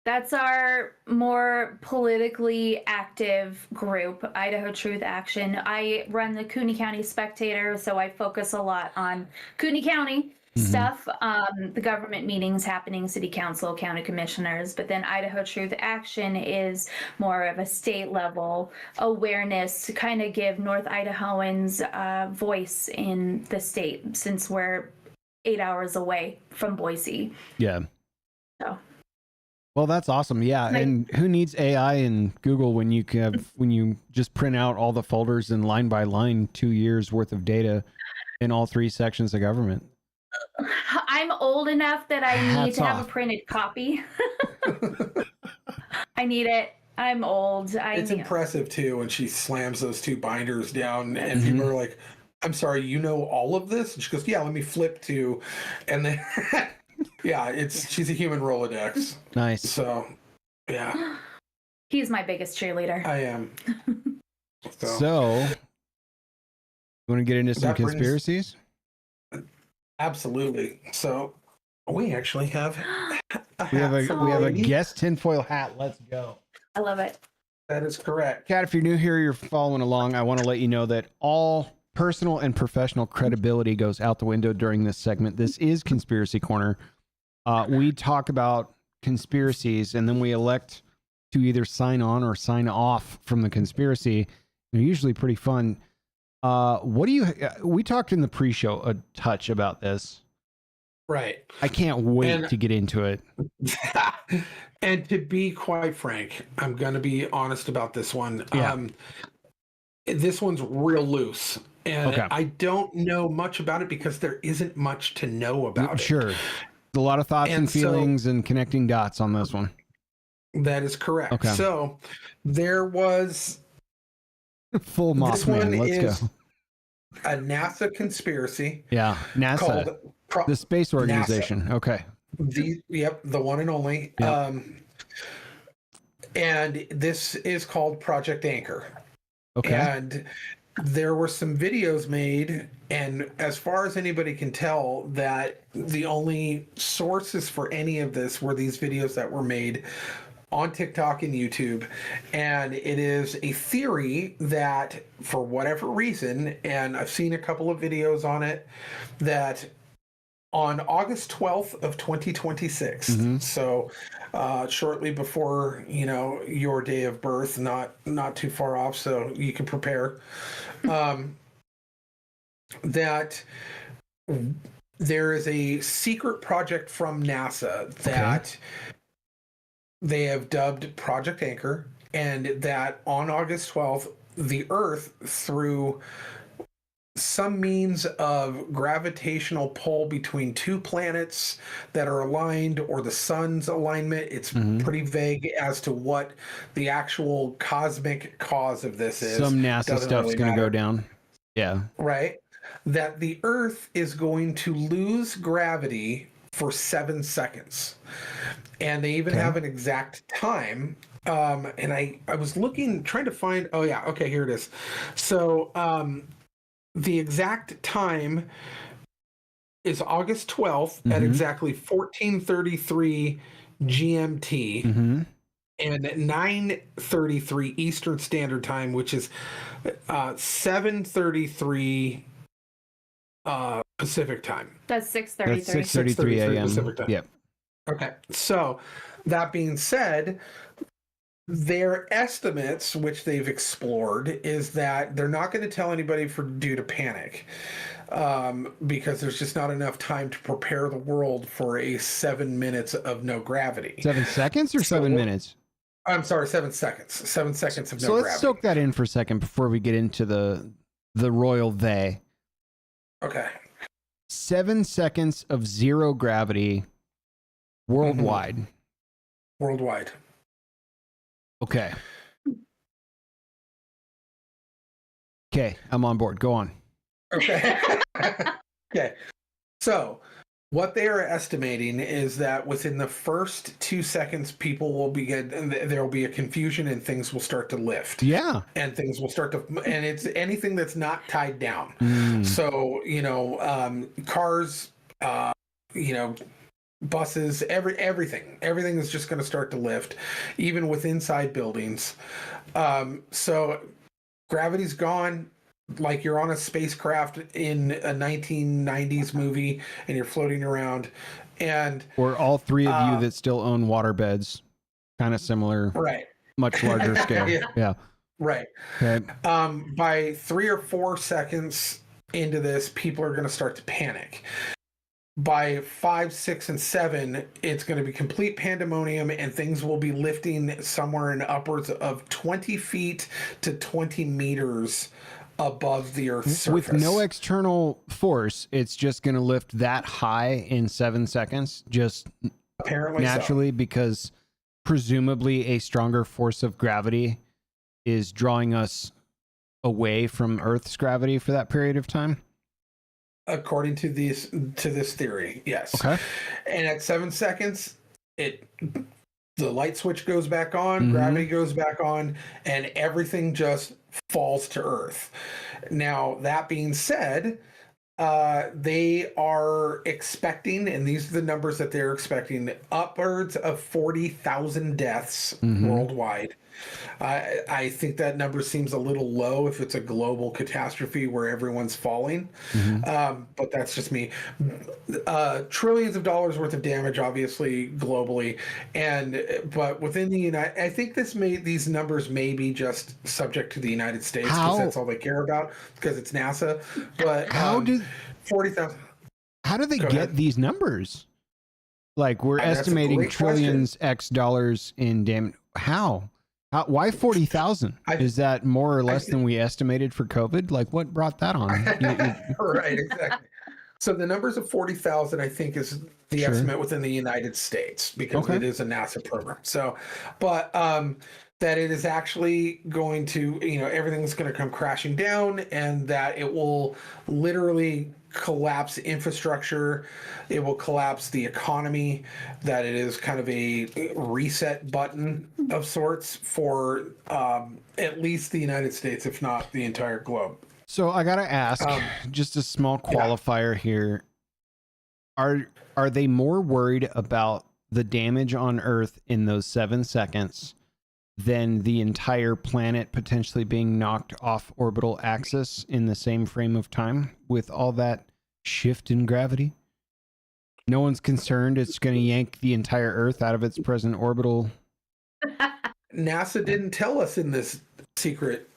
That's our more politically active group, Idaho Truth Action. I run the Kootenai County Spectator, so I focus a lot on Kootenai County stuff, the government meetings happening, city council, county commissioners, but then Idaho Truth Action is more of a state level awareness to kind of give North Idahoans voice in the state, since we're 8 hours away from Boise. Yeah. So. Well, that's awesome. Yeah. And who needs AI and Google when you just print out all the folders and line by line 2 years worth of data in all 3 sections of government? I'm old enough that I need to have a printed copy. I need it. I'm old. It's impressive too when she slams those 2 binders down and people are like, I'm sorry, you know all of this? And she goes, yeah, let me flip to, and then yeah, she's a human Rolodex. Nice. So yeah. He's my biggest cheerleader. I am. So you want to get into some conspiracies? Absolutely. So we actually have we have a guest tinfoil hat. Let's go. I love it. That is correct. Kat, if you're new here, you're following along, I want to let you know that all personal and professional credibility goes out the window during this segment. This is Conspiracy Corner. We talk about conspiracies and then we elect to either sign on or sign off from the conspiracy. They're usually pretty fun. What do you? We talked in the pre-show a touch about this. Right. I can't wait to get into it. And to be quite frank, I'm going to be honest about this one. Yeah. This one's real loose. And Okay. I don't know much about it because there isn't much to know about it. Sure. A lot of thoughts and feelings and connecting dots on this one. That is correct. Okay. So there was... Full Mothman. Let's go. A NASA conspiracy. Yeah. NASA. Called the space organization. NASA. Okay. The one and only. Yep. And this is called Project Anchor. Okay. And there were some videos made, and as far as anybody can tell, that the only sources for any of this were these videos that were made on TikTok and YouTube. And it is a theory that, for whatever reason, and I've seen a couple of videos on it, that on August 12th of 2026, so shortly before, your day of birth, not too far off, so you can prepare, that there is a secret project from NASA that they have dubbed Project Anchor, and that on August 12th, the Earth, through some means of gravitational pull between two planets that are aligned, or the sun's alignment. It's pretty vague as to what the actual cosmic cause of this is. Some NASA stuff's going to go down. Yeah. Right. That the Earth is going to lose gravity for 7 seconds. And they even have an exact time. And I was trying to find, here it is. So, the exact time is August 12th at exactly 14:33 GMT and 9:33 Eastern Standard Time, which is 7:33 Pacific Time. That's 6:33. That's 6:33 a.m. Pacific Time. Yep. Okay. So that being said, their estimates, which they've explored, is that they're not going to tell anybody due to panic, because there's just not enough time to prepare the world for a 7 minutes of no gravity. 7 seconds or 7 minutes? I'm sorry, 7 seconds. 7 seconds of no gravity. So let's soak that in for a second before we get into the royal they. Okay. 7 seconds of zero gravity worldwide. Worldwide. Okay. Okay, I'm on board. Go on. Okay. Okay. So, what they are estimating is that within the first 2 seconds, people will there will be a confusion and things will start to lift. Yeah. And things will start to, and it's anything that's not tied down. So, cars, buses, everything is just going to start to lift, even with inside buildings. So gravity's gone, like you're on a spacecraft in a 1990s movie and you're floating around. And or all three of you that still own waterbeds, kind of similar, right? Much larger scale. Yeah. Right. Okay. By 3 or 4 seconds into this, people are going to start to panic. By 5, 6, and 7, it's going to be complete pandemonium, and things will be lifting somewhere in upwards of 20 feet to 20 meters above the Earth's surface. With no external force, it's just going to lift that high in 7 seconds, just apparently naturally, because presumably a stronger force of gravity is drawing us away from Earth's gravity for that period of time. According to this theory, yes. Okay. And at 7 seconds, the light switch goes back on, gravity goes back on, and everything just falls to Earth. Now, that being said, they are expecting, and these are the numbers that they're expecting, upwards of 40,000 deaths worldwide I think that number seems a little low if it's a global catastrophe where everyone's falling. But that's just me. Trillions of dollars worth of damage, obviously globally, but within the United, I think these numbers may be just subject to the United States because that's all they care about because it's NASA. But 40,000. How do they get these numbers? Like we're estimating trillions X dollars in damage. How? Why 40,000? Is that more or less than we estimated for COVID? Like what brought that on? Right, exactly. So the numbers of 40,000, I think, is the estimate within the United States because it is a NASA program. So, but that it is actually going to, everything's going to come crashing down, and that it will literally collapse infrastructure. It will collapse the economy, that it is kind of a reset button of sorts for at least the United States, if not the entire globe. So I got to ask, just a small qualifier here. Are they more worried about the damage on Earth in those 7 seconds than the entire planet potentially being knocked off orbital axis in the same frame of time with all that shift in gravity? No one's concerned it's going to yank the entire Earth out of its present orbital. NASA didn't tell us in this secret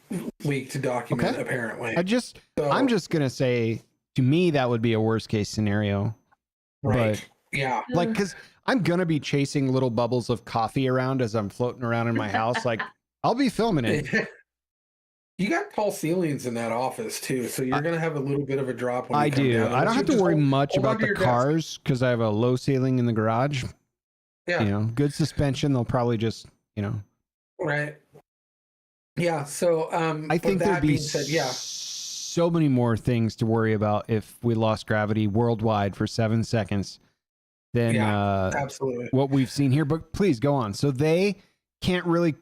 leaked document, apparently. I'm just going to say, to me, that would be a worst case scenario. Right. But, yeah. Like, because I'm going to be chasing little bubbles of coffee around as I'm floating around in my house. Like, I'll be filming it. You got tall ceilings in that office, too, so you're going to have a little bit of a drop when you come down. I don't have to worry much about the cars because I have a low ceiling in the garage. Yeah. Good suspension. They'll probably just, Right. Yeah, so I think there'd be so many more things to worry about if we lost gravity worldwide for 7 seconds than absolutely what we've seen here. But please go on. So they can't really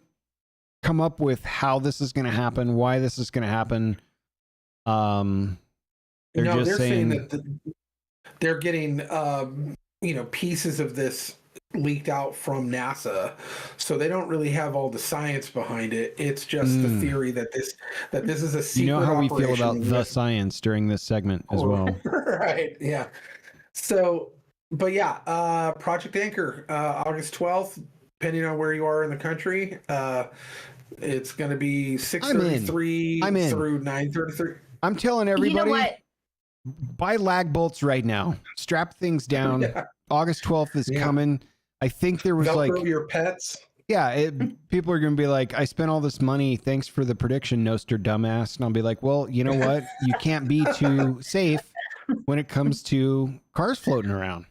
come up with how this is going to happen, why this is going to happen. They're saying that they're getting pieces of this leaked out from NASA, so they don't really have all the science behind it. It's just the theory that this is a secret. You know how we feel about the science during this segment as well. Right. Yeah. So, but yeah, Project Anchor, August 12th, depending on where you are in the country. It's going to be 6:33 through 9:33. I'm telling everybody, you know what? Buy lag bolts right now. Strap things down. Yeah. August 12th is coming. I think there was Velcro your pets. Yeah, people are going to be like, I spent all this money. Thanks for the prediction, Noster dumbass. And I'll be like, well, you know what? You can't be too safe when it comes to cars floating around.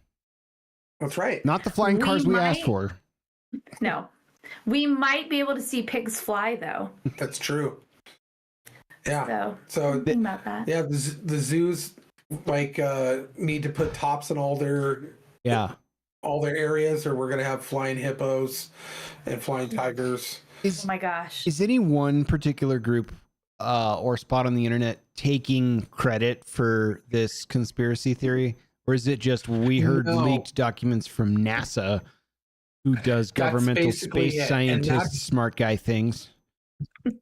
That's right. Not the flying cars we asked for. No. We might be able to see pigs fly, though. That's true. Yeah. So think about that. Yeah, the zoos need to put tops in all their areas, or we're gonna have flying hippos and flying tigers. Oh my gosh. Is any one particular group or spot on the internet taking credit for this conspiracy theory? Or is it just we heard leaked documents from NASA, who does governmental space scientist smart guy things?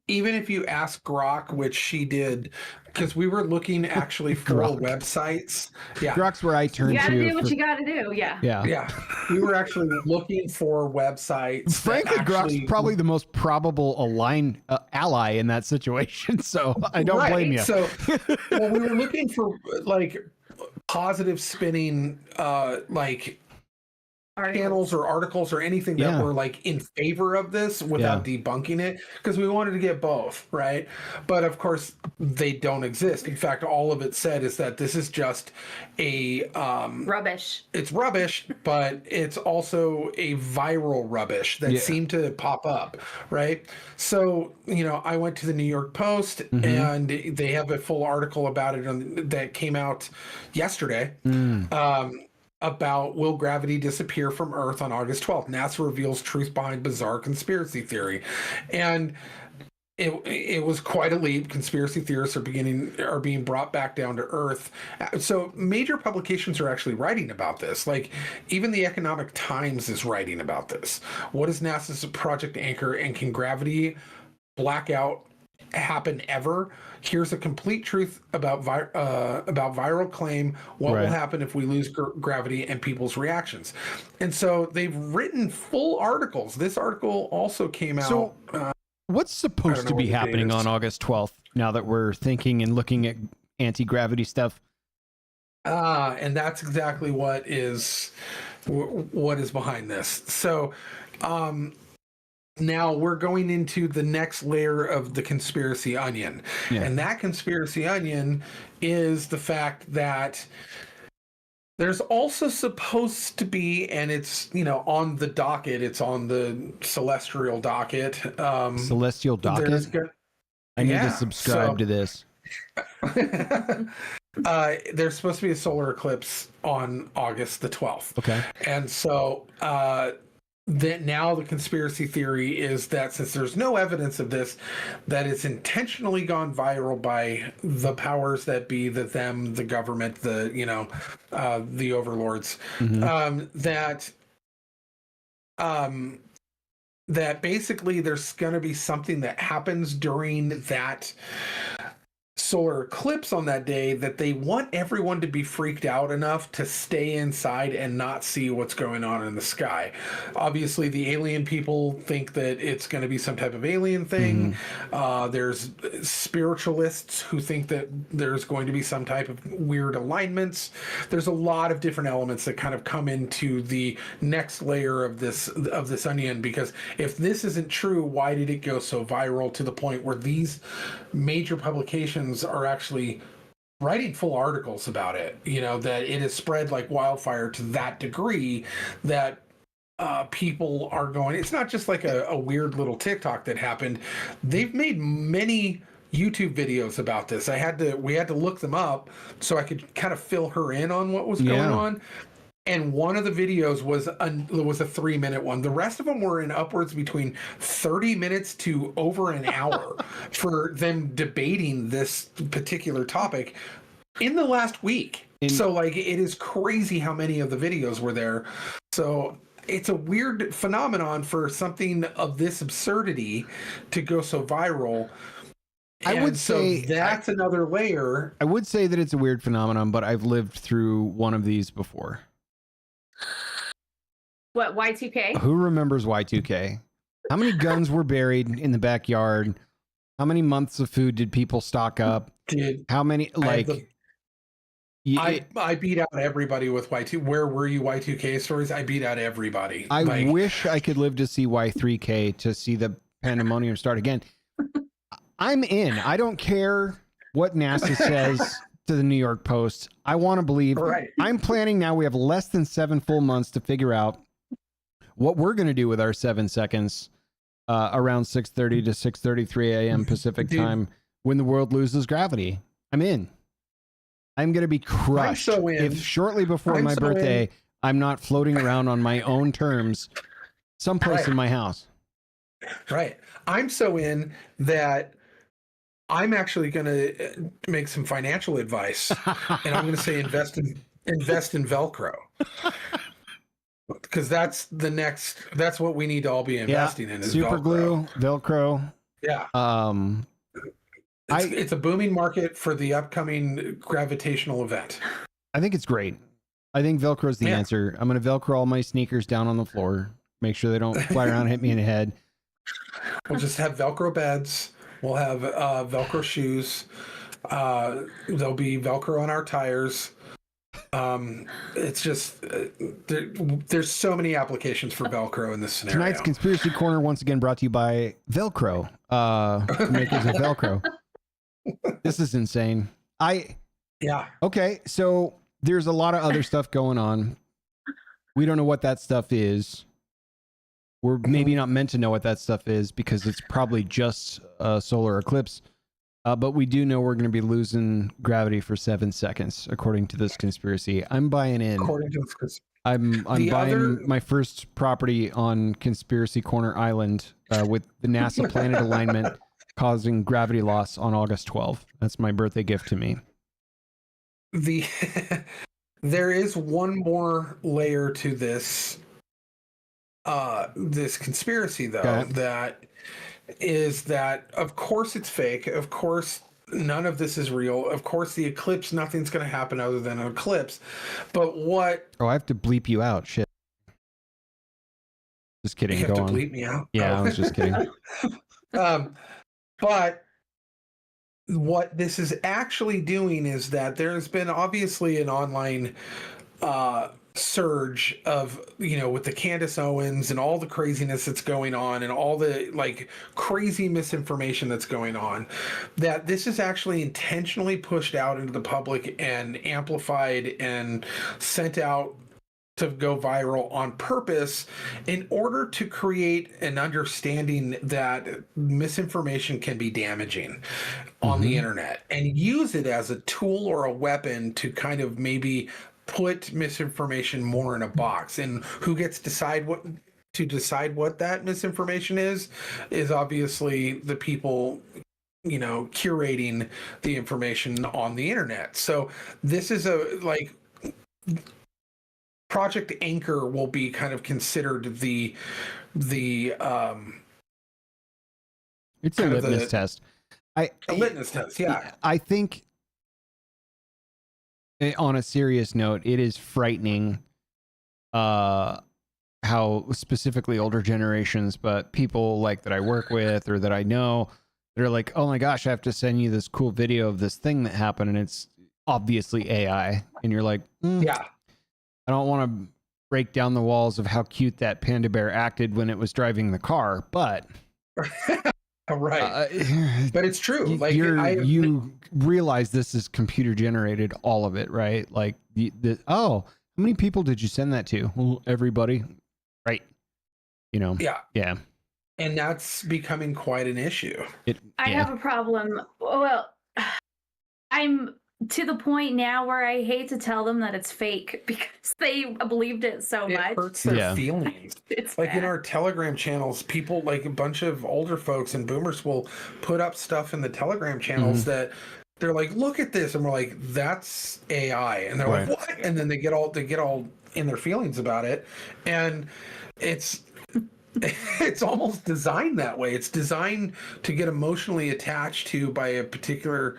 Even if you ask Grok, which she did, because we were looking actually for websites. Yeah, Grok's where I turn to. You gotta do what you gotta do. Yeah. We were actually looking for websites. Frankly, Grok's probably the most probable ally in that situation. So I don't blame you. So, we were looking for positive spinning, channels or articles or anything that were in favor of this without debunking it, because we wanted to get both, right? But of course they don't exist. In fact, all of it said is that this is just a rubbish. It's rubbish, but it's also a viral rubbish that seemed to pop up, right? So I went to the New York Post, and they have a full article about it that came out yesterday. About will gravity disappear from Earth on August 12th? NASA reveals truth behind bizarre conspiracy theory. And it was quite a leap. Conspiracy theorists are being brought back down to earth. So major publications are actually writing about this. Like even the Economic Times is writing about this. What is NASA's Project Anchor, and can gravity blackout happen ever? Here's a complete truth about viral claim. What will happen if we lose gravity, and people's reactions? And so they've written full articles. This article also came out. What's supposed to be happening on August 12th, now that we're thinking and looking at anti-gravity stuff? And that's exactly what is behind this. So now we're going into the next layer of the conspiracy onion. Yeah. And that conspiracy onion is the fact that there's also supposed to be, and it's, on the docket, it's on the celestial docket. Celestial docket? I need to subscribe to this. There's supposed to be a solar eclipse on August the 12th. Okay. And so that now the conspiracy theory is that since there's no evidence of this, that it's intentionally gone viral by the powers that be, the government, the overlords, that basically there's going to be something that happens during that solar eclipse on that day that they want everyone to be freaked out enough to stay inside and not see what's going on in the sky. Obviously, the alien people think that it's going to be some type of alien thing. There's spiritualists who think that there's going to be some type of weird alignments. There's a lot of different elements that kind of come into the next layer of this onion, because if this isn't true, why did it go so viral to the point where these major publications are actually writing full articles about it? That it has spread like wildfire to that degree that people are going. It's not just like a weird little TikTok that happened. They've made many YouTube videos about this. We had to look them up so I could kind of fill her in on what was going on. And one of the videos was a 3-minute one. The rest of them were in upwards between 30 minutes to over an hour for them debating this particular topic in the last week. So it is crazy how many of the videos were there. So it's a weird phenomenon for something of this absurdity to go so viral. I would say that's another layer. I would say that it's a weird phenomenon, but I've lived through one of these before. What, Y2K? Who remembers Y2K? How many guns were buried in the backyard? How many months of food did people stock up? Dude, how many, I beat out everybody with Y2. Where were you Y2K stories? I beat out everybody. I wish I could live to see Y3K, to see the pandemonium start again. I'm in. I don't care what NASA says to the New York Post. I want to believe. Right. I'm planning now. We have less than 7 full months to figure out what we're going to do with our 7 seconds around 6:30 to 6:33 a.m. Pacific time when the world loses gravity. I'm in. I'm going to be crushed if shortly before my birthday, I'm not floating around on my own terms someplace in my house. Right. I'm so in that I'm actually going to make some financial advice, and I'm going to say invest in Velcro, because that's what we need to all be investing in. Is super glue, Velcro. Yeah. It's a booming market for the upcoming gravitational event. I think it's great. I think Velcro is the answer. I'm going to Velcro all my sneakers down on the floor. Make sure they don't fly around and hit me in the head. We'll just have Velcro beds. We'll have Velcro shoes. There'll be Velcro on our tires. It's just there's so many applications for Velcro in this scenario. Tonight's Conspiracy Corner once again brought to you by Velcro, makers of Velcro. This is insane. Okay, so there's a lot of other stuff going on. We don't know what that stuff is. We're maybe not meant to know what that stuff is because it's probably just a solar eclipse. But we do know we're going to be losing gravity for 7 seconds, according to this conspiracy. I'm buying in. According to this conspiracy. I'm buying my first property on Conspiracy Corner Island with the NASA planet alignment causing gravity loss on August 12th. That's my birthday gift to me. There is one more layer to this this conspiracy, though, Okay. that is that, of course, it's fake. Of course, none of this is real. Of course, the eclipse, nothing's going to happen other than an eclipse. But what? Oh, I have to bleep you out. Shit. Just kidding. You have Go to on. bleep me out. Yeah, Oh. I was just kidding. But what this is actually doing is that there's been obviously an online surge of, with the Candace Owens and all the craziness that's going on and all the like crazy misinformation that's going on, that this is actually intentionally pushed out into the public and amplified and sent out to go viral on purpose in order to create an understanding that misinformation can be damaging on the internet, and use it as a tool or a weapon to kind of maybe put misinformation more in a box. And who gets to decide what that misinformation is obviously the people curating the information on the internet. So this is Project Anchor will be kind of considered the it's a litmus test. A litmus test, yeah. I think, on a serious note, it is frightening how specifically older generations, but people like that I work with or that I know, they're like, oh my gosh, I have to send you this cool video of this thing that happened, and it's obviously AI. And you're like, yeah. I don't want to break down the walls of how cute that panda bear acted when it was driving the car, but right. But it's true. You realize this is computer generated, all of it, right? Like how many people did you send that to? Well, everybody, right? Yeah. And that's becoming quite an issue. I have a problem. Well, I'm to the point now where I hate to tell them that it's fake because they believed it so much. It hurts their feelings. It's like bad. In our Telegram channels, people, like a bunch of older folks and boomers, will put up stuff in the Telegram channels that they're like, look at this, and we're like, that's AI, and they're like, what? And then they get all in their feelings about it, and it's almost designed that way. It's designed to get emotionally attached to by a particular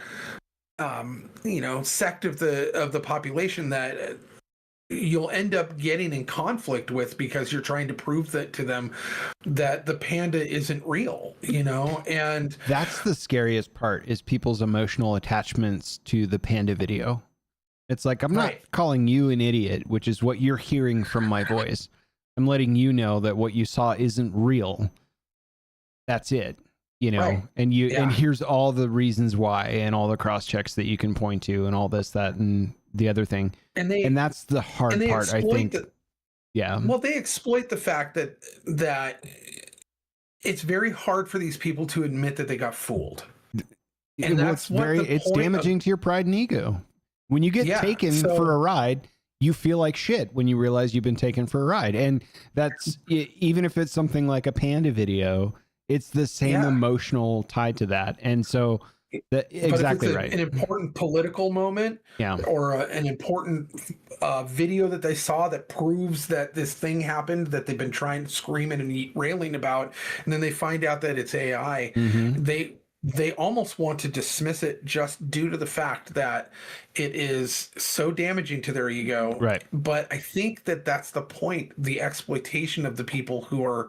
sect of the population that you'll end up getting in conflict with, because you're trying to prove that to them that the panda isn't real, and that's the scariest part, is people's emotional attachments to the panda video. It's like, I'm not calling you an idiot, which is what you're hearing from my voice. I'm letting you know that what you saw isn't real. That's it. And and here's all the reasons why, and all the cross checks that you can point to, and all this, that, and the other thing. And that's the hard part, I think. Well, they exploit the fact that it's very hard for these people to admit that they got fooled. And that's it's damaging to your pride and ego. When you get taken for a ride, you feel like shit when you realize you've been taken for a ride. And that's, even if it's something like a panda video, it's the same emotional tie to that. And so exactly right. An important political moment, or an important video that they saw that proves that this thing happened that they've been screaming and railing about, and then they find out that it's AI. They almost want to dismiss it just due to the fact that it is so damaging to their ego. Right. But I think that that's the point, the exploitation of the people who are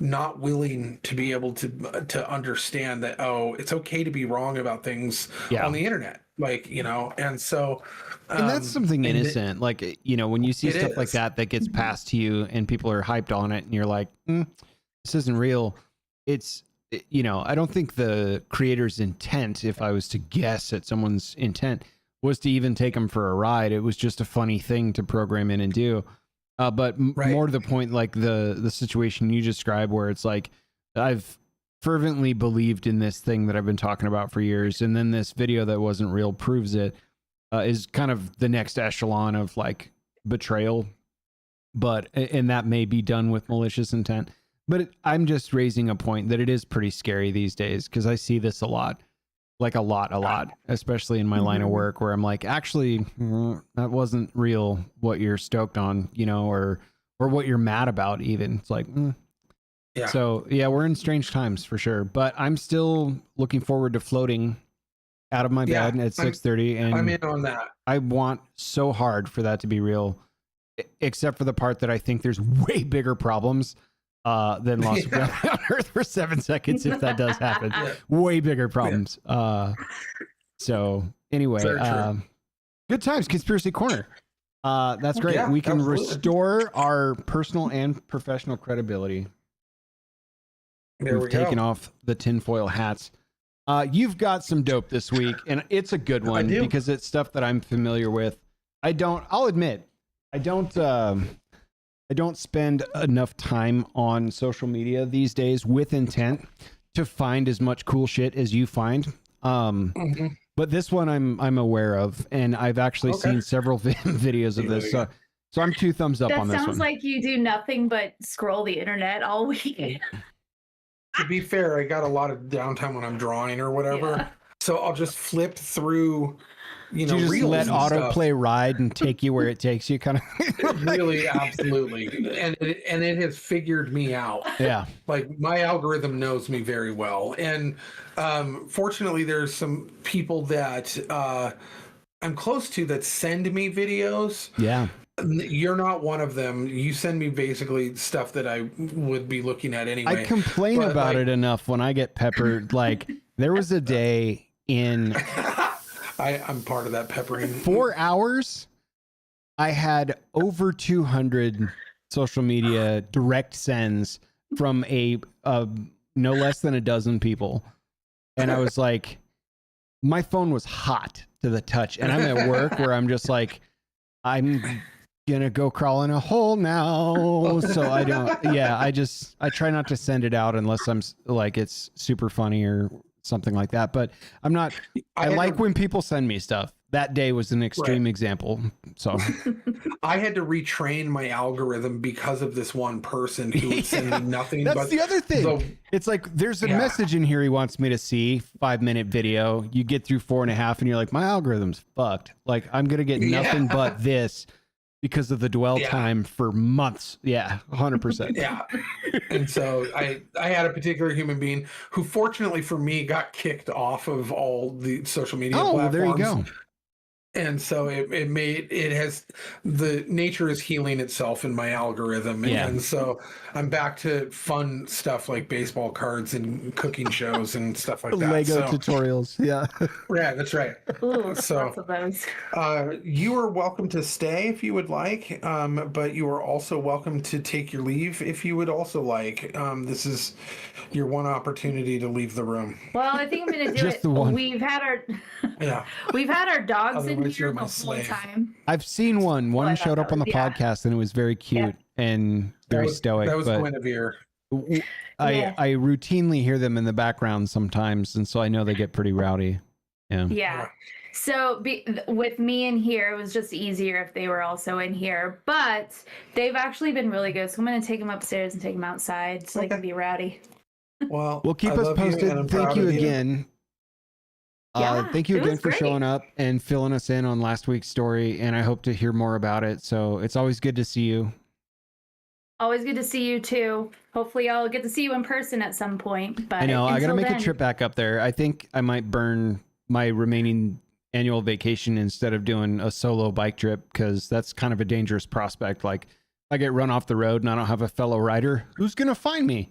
not willing to be able to understand that, it's okay to be wrong about things on the internet. And so... and that's something innocent. When you see stuff like that gets passed to you and people are hyped on it and you're like, this isn't real. I don't think the creator's intent, if I was to guess at someone's intent, was to even take them for a ride. It was just a funny thing to program in and do. But more to the point, like the situation you described, where it's like, I've fervently believed in this thing that I've been talking about for years, and then this video that wasn't real proves it, is kind of the next echelon of like betrayal. And that may be done with malicious intent. But I'm just raising a point that it is pretty scary these days because I see this a lot, like a lot, especially in my line of work where I'm like, actually, that wasn't real what you're stoked on, you know, or what you're mad about even. It's like, yeah. So yeah, we're in strange times for sure, but I'm still looking forward to floating out of my bed at 6:30. And I'm in on that. I want so hard for that to be real, except for the part that I think there's way bigger problems than loss of gravity on Earth for 7 seconds. If that does happen, way bigger problems. So anyway, good times, Conspiracy Corner. That's great. We can restore our personal and professional credibility. We've taken off the tinfoil hats. You've got some dope this week, and it's a good one because it's stuff that I'm familiar with. I'll admit, I don't spend enough time on social media these days with intent to find as much cool shit as you find. But this one I'm aware of, and I've actually seen several videos of this. So I'm 2 thumbs up on this one. That sounds like you do nothing but scroll the internet all week. To be fair, I got a lot of downtime when I'm drawing or whatever. So I'll just flip through, you know, just let autoplay ride and take you where it takes you, kind of. Really, absolutely. And it has figured me out. Yeah. Like my algorithm knows me very well. And fortunately, there's some people that I'm close to that send me videos. Yeah. You're not one of them. You send me basically stuff that I would be looking at anyway. I complain about it enough when I get peppered. Like there was a day in I'm part of that peppering. 4 hours, I had over 200 social media direct sends from no less than a dozen people. And I was like, my phone was hot to the touch. And I'm at work where I'm just like, I'm gonna go crawl in a hole now. So I try not to send it out unless I'm like, it's super funny or something like that. But I'm not, I like when people send me stuff. That day was an extreme example. So I had to retrain my algorithm because of this one person who would send me nothing. That's the other thing. It's like, there's a message in here he wants me to see, 5-minute video. You get through 4.5 and you're like, my algorithm's fucked. Like I'm going to get nothing but this because of the dwell time for months. Yeah. 100%. Yeah. And so I had a particular human being who fortunately for me got kicked off of all the social media platforms. Well, there you go. And so the nature is healing itself in my algorithm. And so I'm back to fun stuff like baseball cards and cooking shows and stuff like that. Lego tutorials. Yeah. Yeah, that's right. Ooh, so lots of those. You are welcome to stay if you would like, but you are also welcome to take your leave if you would also like. This is your one opportunity to leave the room. Well, I think I'm going to do Just it. the one. We've had our dogs in here the whole time. I've seen one. One showed up on the podcast and it was very cute and very stoic. That was Guinevere. I routinely hear them in the background sometimes, and so I know they get pretty rowdy. Yeah. So with me in here, it was just easier if they were also in here. But they've actually been really good. So I'm going to take them upstairs and take them outside so they can be rowdy. Well, keep us posted. Thank you again. Thank you again for showing up and filling us in on last week's story. And I hope to hear more about it. So it's always good to see you. Always good to see you too. Hopefully I'll get to see you in person at some point. But I know I got to make a trip back up there. I think I might burn my remaining annual vacation instead of doing a solo bike trip, because that's kind of a dangerous prospect. Like I get run off the road and I don't have a fellow rider, who's going to find me?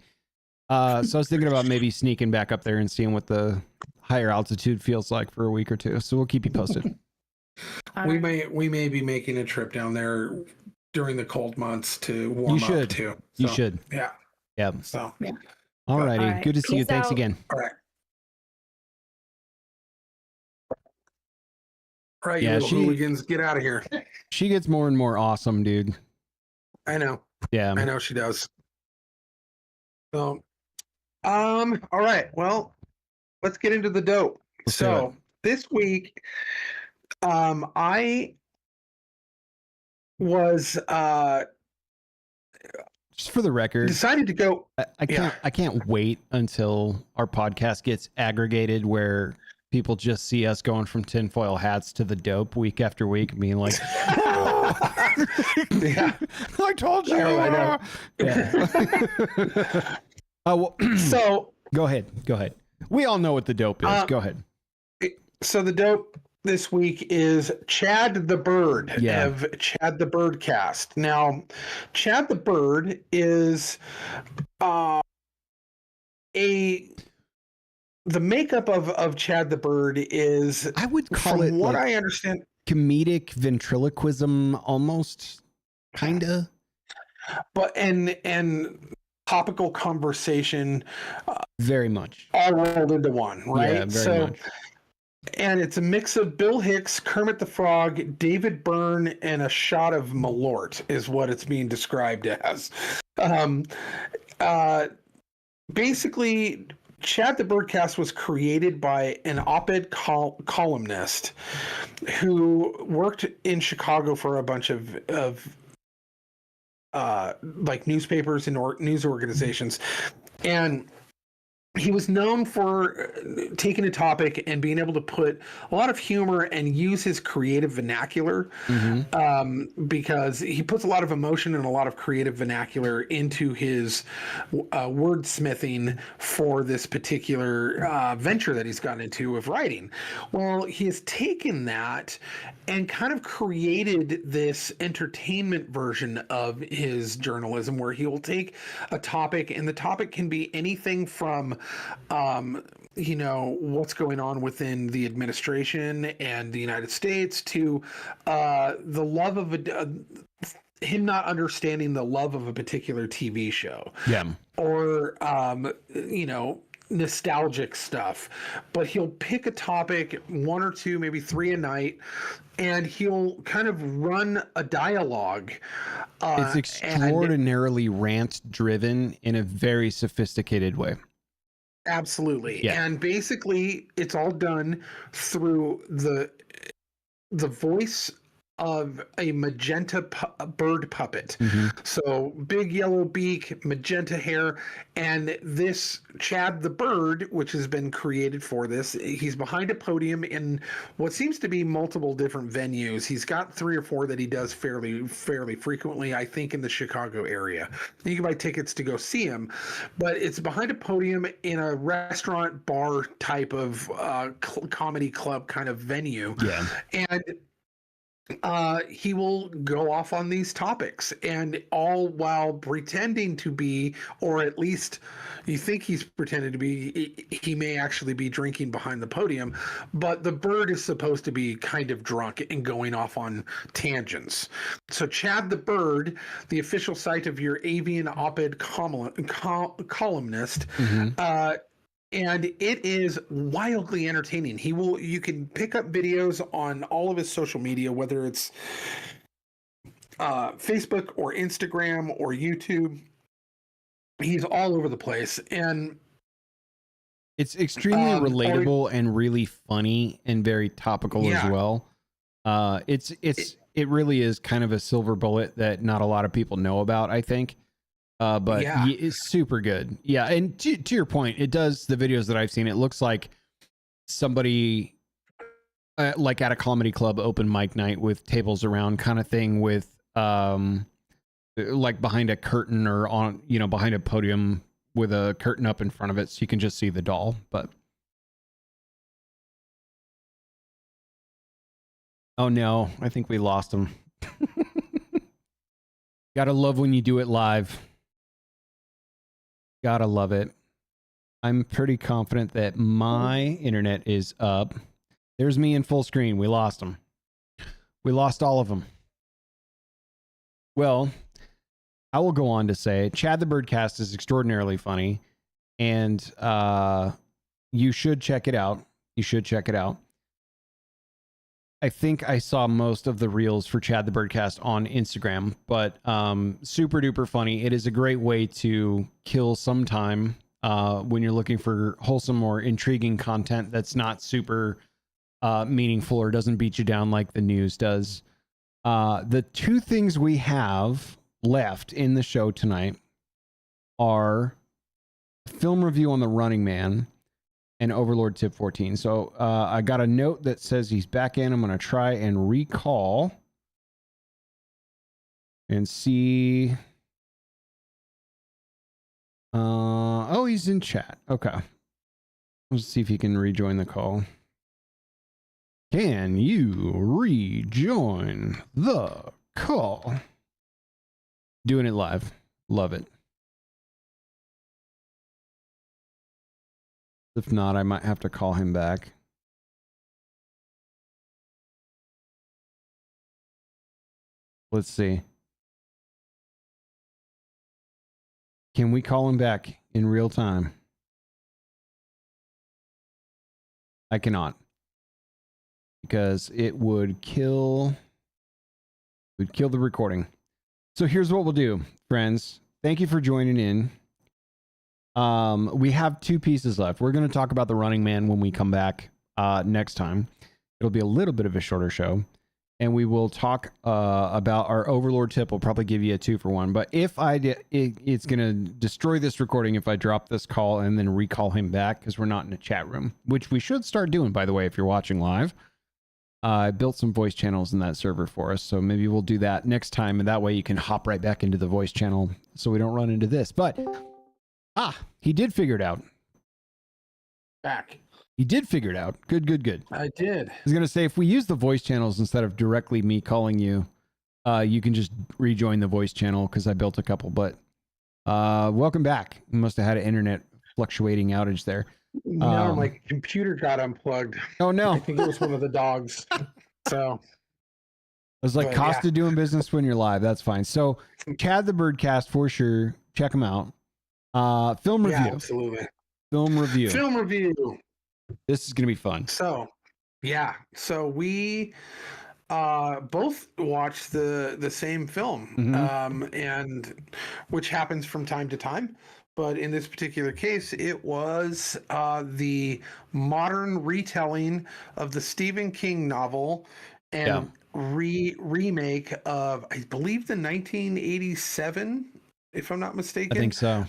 So I was thinking about maybe sneaking back up there and seeing what the higher altitude feels like for a week or two. So we'll keep you posted. We may be making a trip down there during the cold months to warm up too. So, you should. Yeah. Yeah. So. Yeah. All righty. Good to see you. Thanks again. All right. All right. Yeah. You hooligans, get out of here. She gets more and more awesome, dude. I know. Yeah. I know she does. So, all right. Well, let's get into the dope. So this week, I was Just for the record, decided to go. I can't wait until our podcast gets aggregated where people just see us going from tinfoil hats to the dope week after week, being like, yeah, I told you. I know. Yeah. Well, so go ahead. We all know what the dope is. Go ahead. So the dope this week is Chad the Bird of Chad the Birdcast. Now, Chad the Bird is the makeup of Chad the Bird is, I would call from it, what like, I understand, comedic ventriloquism, almost, kinda. but and topical conversation, very much all rolled into one, right? Yeah, very much. And it's a mix of Bill Hicks, Kermit the Frog, David Byrne, and a shot of Malort is what it's being described as. Basically, Chad the Birdcast was created by an op-ed columnist who worked in Chicago for a bunch of like newspapers and news organizations, and he was known for taking a topic and being able to put a lot of humor and use his creative vernacular, because he puts a lot of emotion and a lot of creative vernacular into his wordsmithing for this particular venture that he's gotten into of writing. Well, he has taken that and kind of created this entertainment version of his journalism where he will take a topic, and the topic can be anything from what's going on within the administration and the United States to the love of him not understanding the love of a particular TV show. Yeah. Or, nostalgic stuff. But he'll pick a topic, one or two, maybe three a night, and he'll kind of run a dialogue. It's extraordinarily rant driven in a very sophisticated way. Absolutely. Yeah. And basically it's all done through the voice of a magenta bird puppet. So big yellow beak, magenta hair, and this Chad the Bird, which has been created for this, he's behind a podium in what seems to be multiple different venues. He's got 3 or 4 that he does fairly frequently, I think, in the Chicago area. You can buy tickets to go see him, but it's behind a podium in a restaurant bar type of comedy club kind of venue. Yeah. And he will go off on these topics, and all while pretending to be, or at least you think he's pretending to be, he may actually be drinking behind the podium, but the bird is supposed to be kind of drunk and going off on tangents. So Chad the Bird, the official site of your avian op-ed columnist, and it is wildly entertaining. You can pick up videos on all of his social media, whether it's Facebook or Instagram or YouTube. He's all over the place, and it's extremely relatable and really funny and very topical as well. It really is kind of a silver bullet that not a lot of people know about, I think. But it's super good. Yeah. And to your point, it does, the videos that I've seen, it looks like somebody like at a comedy club open mic night with tables around kind of thing, with like behind a curtain or on, behind a podium with a curtain up in front of it so you can just see the doll. But oh no, I think we lost him. Gotta love when you do it live. Gotta love it. I'm pretty confident that my internet is up. There's me in full screen. We lost them. We lost all of them. Well, I will go on to say Chad the Birdcast is extraordinarily funny, and you should check it out. You should check it out. I think I saw most of the reels for Chad the Birdcast on Instagram, but super duper funny. It is a great way to kill some time when you're looking for wholesome or intriguing content that's not super meaningful or doesn't beat you down like the news does. The 2 things we have left in the show tonight are film review on The Running Man and Overlord Tip 14. So I got a note that says he's back in. I'm going to try and recall and see. Oh, he's in chat. Okay. Let's see if he can rejoin the call. Can you rejoin the call? Doing it live. Love it. If not, I might have to call him back. Let's see. Can we call him back in real time? I cannot. Because it would kill the recording. So here's what we'll do, friends. Thank you for joining in. We have 2 pieces left. We're going to talk about The Running Man when we come back next time. It'll be a little bit of a shorter show. And we will talk about our Overlord tip. We'll probably give you a 2-for-1. But if I did, it's going to destroy this recording if I drop this call and then recall him back because we're not in a chat room, which we should start doing, by the way, if you're watching live. I built some voice channels in that server for us, so maybe we'll do that next time, and that way you can hop right back into the voice channel so we don't run into this. But, he did figure it out. Back. He did figure it out. Good. I did. I was going to say, if we use the voice channels instead of directly me calling you, you can just rejoin the voice channel because I built a couple. But welcome back. You must have had an internet fluctuating outage there. No, my computer got unplugged. Oh, no. I think it was one of the dogs. So I was like, Costa doing business when you're live. That's fine. So Chad the Birdcast, for sure. Check him out. Film review. Yeah, absolutely. Film review. Film review. This is going to be fun. So we both watched the same film, and which happens from time to time. But in this particular case, it was the modern retelling of the Stephen King novel and remake of, I believe, the 1987, if I'm not mistaken. I think so.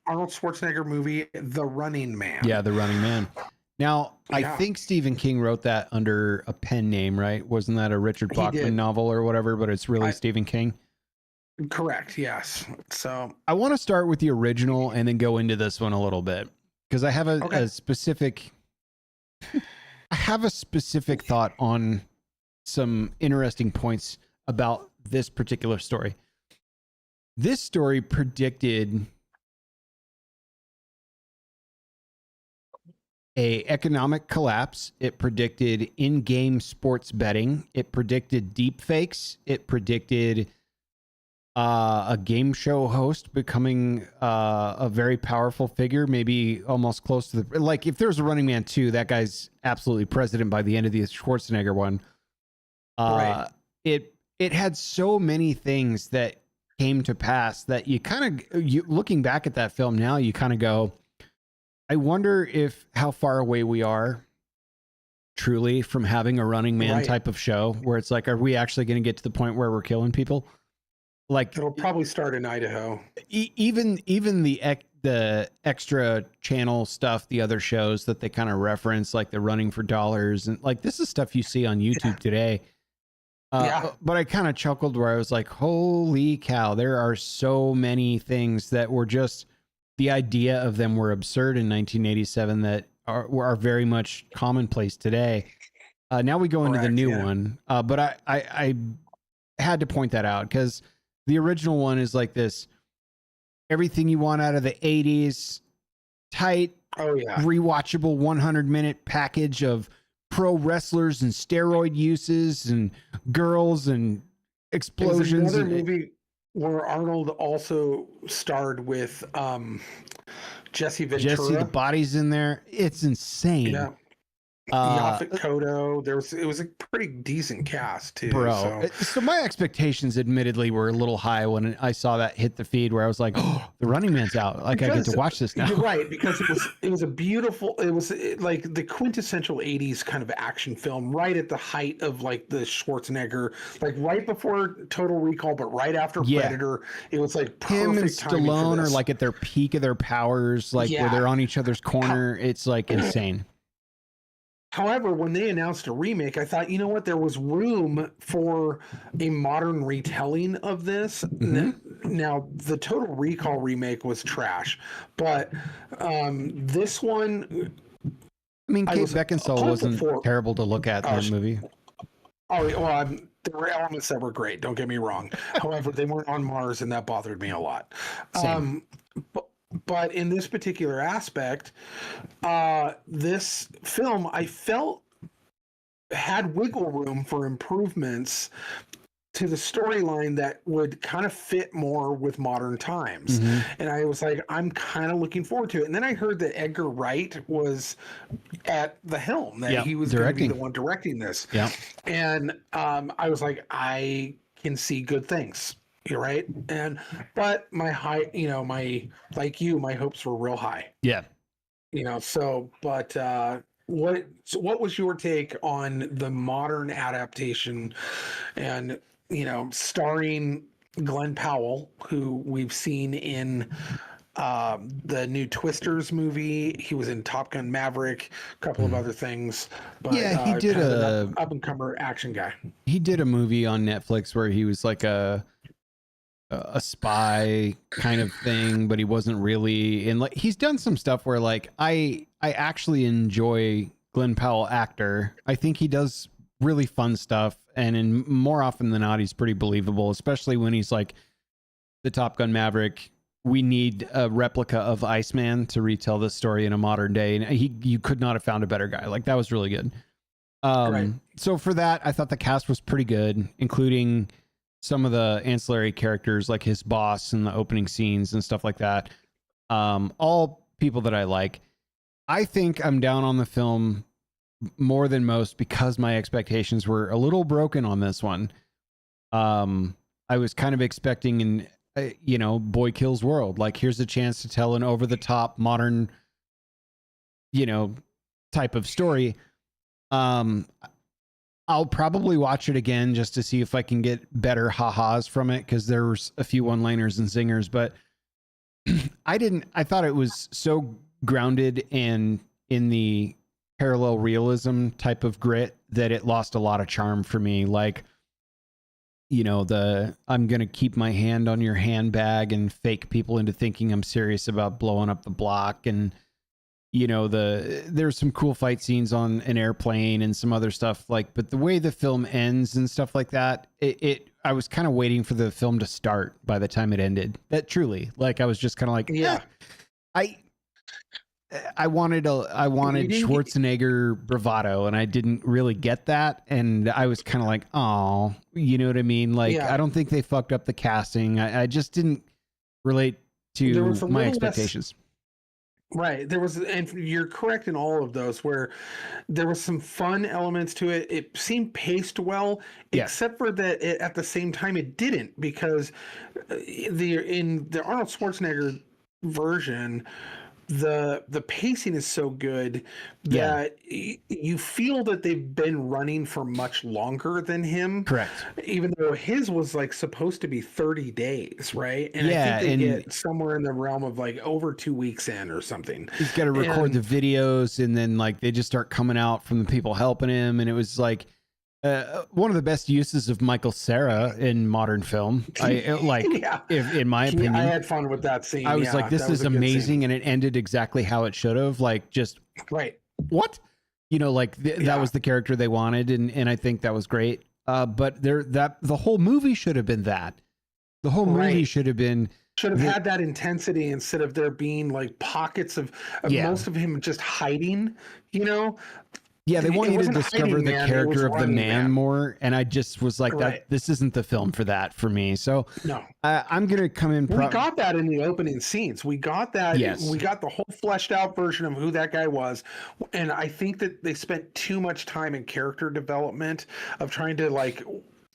Arnold Schwarzenegger movie, The Running Man. Yeah, The Running Man. Now, I think Stephen King wrote that under a pen name, right? Wasn't that a Richard Bachman novel or whatever? But it's really Stephen King. Correct. Yes. So I want to start with the original and then go into this one a little bit because I have a specific thought on some interesting points about this particular story. This story predicted a economic collapse. It predicted in-game sports betting. It predicted deep fakes. It predicted a game show host becoming a very powerful figure, maybe almost close to the, like if there's a Running Man 2, that guy's absolutely president by the end of the Schwarzenegger one. Right. It had so many things that came to pass that you kind of, looking back at that film now, you kind of go, I wonder if how far away we are truly from having a Running Man type of show where it's like, are we actually going to get to the point where we're killing people? Like it'll probably start in Idaho. Even the extra channel stuff, the other shows that they kind of reference, like the Running for Dollars, and like this is stuff you see on YouTube today. But I kind of chuckled where I was like, holy cow, there are so many things that were just, the idea of them were absurd in 1987 that are very much commonplace today. Now we go into the new one. But I had to point that out because the original one is like this, everything you want out of the 80s, tight, rewatchable 100-minute package of pro wrestlers and steroid uses and girls and explosions. Another movie where Arnold also starred with Jesse Ventura. Jesse, the body's in there. It's insane. Yaphet Kotto. It was a pretty decent cast too. Bro. So my expectations admittedly were a little high when I saw that hit the feed, where I was like, oh, the Running Man's out. Like, because I get to watch this now. You're right, because it was a beautiful, like the quintessential 80s kind of action film, right at the height of like the Schwarzenegger, like right before Total Recall, but right after Predator. It was like perfect. Him and Stallone are like at their peak of their powers, like where they're on each other's corner. It's like insane. However, when they announced a remake, I thought, you know what, there was room for a modern retelling of this. Now, the Total Recall remake was trash, but this one... I mean, Kate Beckinsale wasn't terrible to look at in that movie. Oh, well, there were elements that were great, don't get me wrong. However, they weren't on Mars, and that bothered me a lot. Same. But in this particular aspect, this film, I felt, had wiggle room for improvements to the storyline that would kind of fit more with modern times. And I was like, I'm kind of looking forward to it. And then I heard that Edgar Wright was at the helm, that he was going to be the one directing this. And I was like, I can see good things. You're right. But my hopes were real high. What was your take on the modern adaptation and, starring Glenn Powell, who we've seen in the new Twisters movie? He was in Top Gun Maverick, a couple of other things. But he did an up-and-comer action guy. He did a movie on Netflix where he was like a spy kind of thing, but he wasn't really in. Like, he's done some stuff where like I actually enjoy Glenn Powell actor. I think he does really fun stuff, and in more often than not, he's pretty believable, especially when he's like the Top Gun Maverick. We need a replica of Iceman to retell this story in a modern day, and you could not have found a better guy. Like, that was really good. So for that, I thought the cast was pretty good, including some of the ancillary characters like his boss in the opening scenes and stuff like that. All people that I like. I think I'm down on the film more than most because my expectations were a little broken on this one. I was kind of expecting Boy Kills World. Like, here's a chance to tell an over the top modern, type of story. I'll probably watch it again just to see if I can get better ha-has from it, because there was a few one-liners and zingers, but I thought it was so grounded and in the parallel realism type of grit that it lost a lot of charm for me. Like, I'm going to keep my hand on your handbag and fake people into thinking I'm serious about blowing up the block. And there's some cool fight scenes on an airplane and some other stuff, like, but the way the film ends and stuff like that, I was kind of waiting for the film to start by the time it ended. That truly, like, I was just kind of like, I wanted Schwarzenegger bravado, and I didn't really get that. And I was kind of like, oh, you know what I mean? Like, I don't think they fucked up the casting. I just didn't relate to my expectations. Right. And you're correct in all of those, where there was some fun elements to it. It seemed paced well, except for that at the same time it didn't, because in the Arnold Schwarzenegger version, the pacing is so good that you feel that they've been running for much longer than him. Correct. Even though his was like supposed to be 30 days, right? And I think they get somewhere in the realm of like over 2 weeks in or something. He's got to record the videos, and then like they just start coming out from the people helping him, and it was like one of the best uses of Michael Cera in modern film. In my opinion, I had fun with that scene. I was like, this is amazing, and it ended exactly how it should have. Like, just what, that was the character they wanted, and I think that was great. But the whole movie should have been that. The whole movie should have had that intensity, instead of there being like pockets of most of him just hiding. Yeah, they want you to discover the character of the man more, and I just was like, that this isn't the film for that for me. So no, I'm gonna come in. We got that in the opening scenes. We got that. Yes. We got the whole fleshed out version of who that guy was, and I think that they spent too much time in character development of trying to like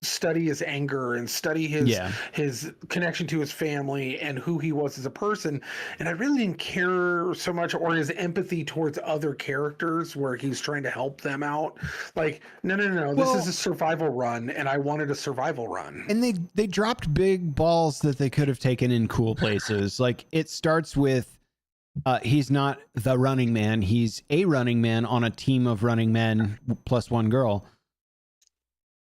study his anger and study his connection to his family and who he was as a person. And I really didn't care so much, or his empathy towards other characters where he's trying to help them out. Like, no. Well, this is a survival run, and I wanted a survival run. And they dropped big balls that they could have taken in cool places. Like, it starts with he's not the running man. He's a running man on a team of running men plus one girl.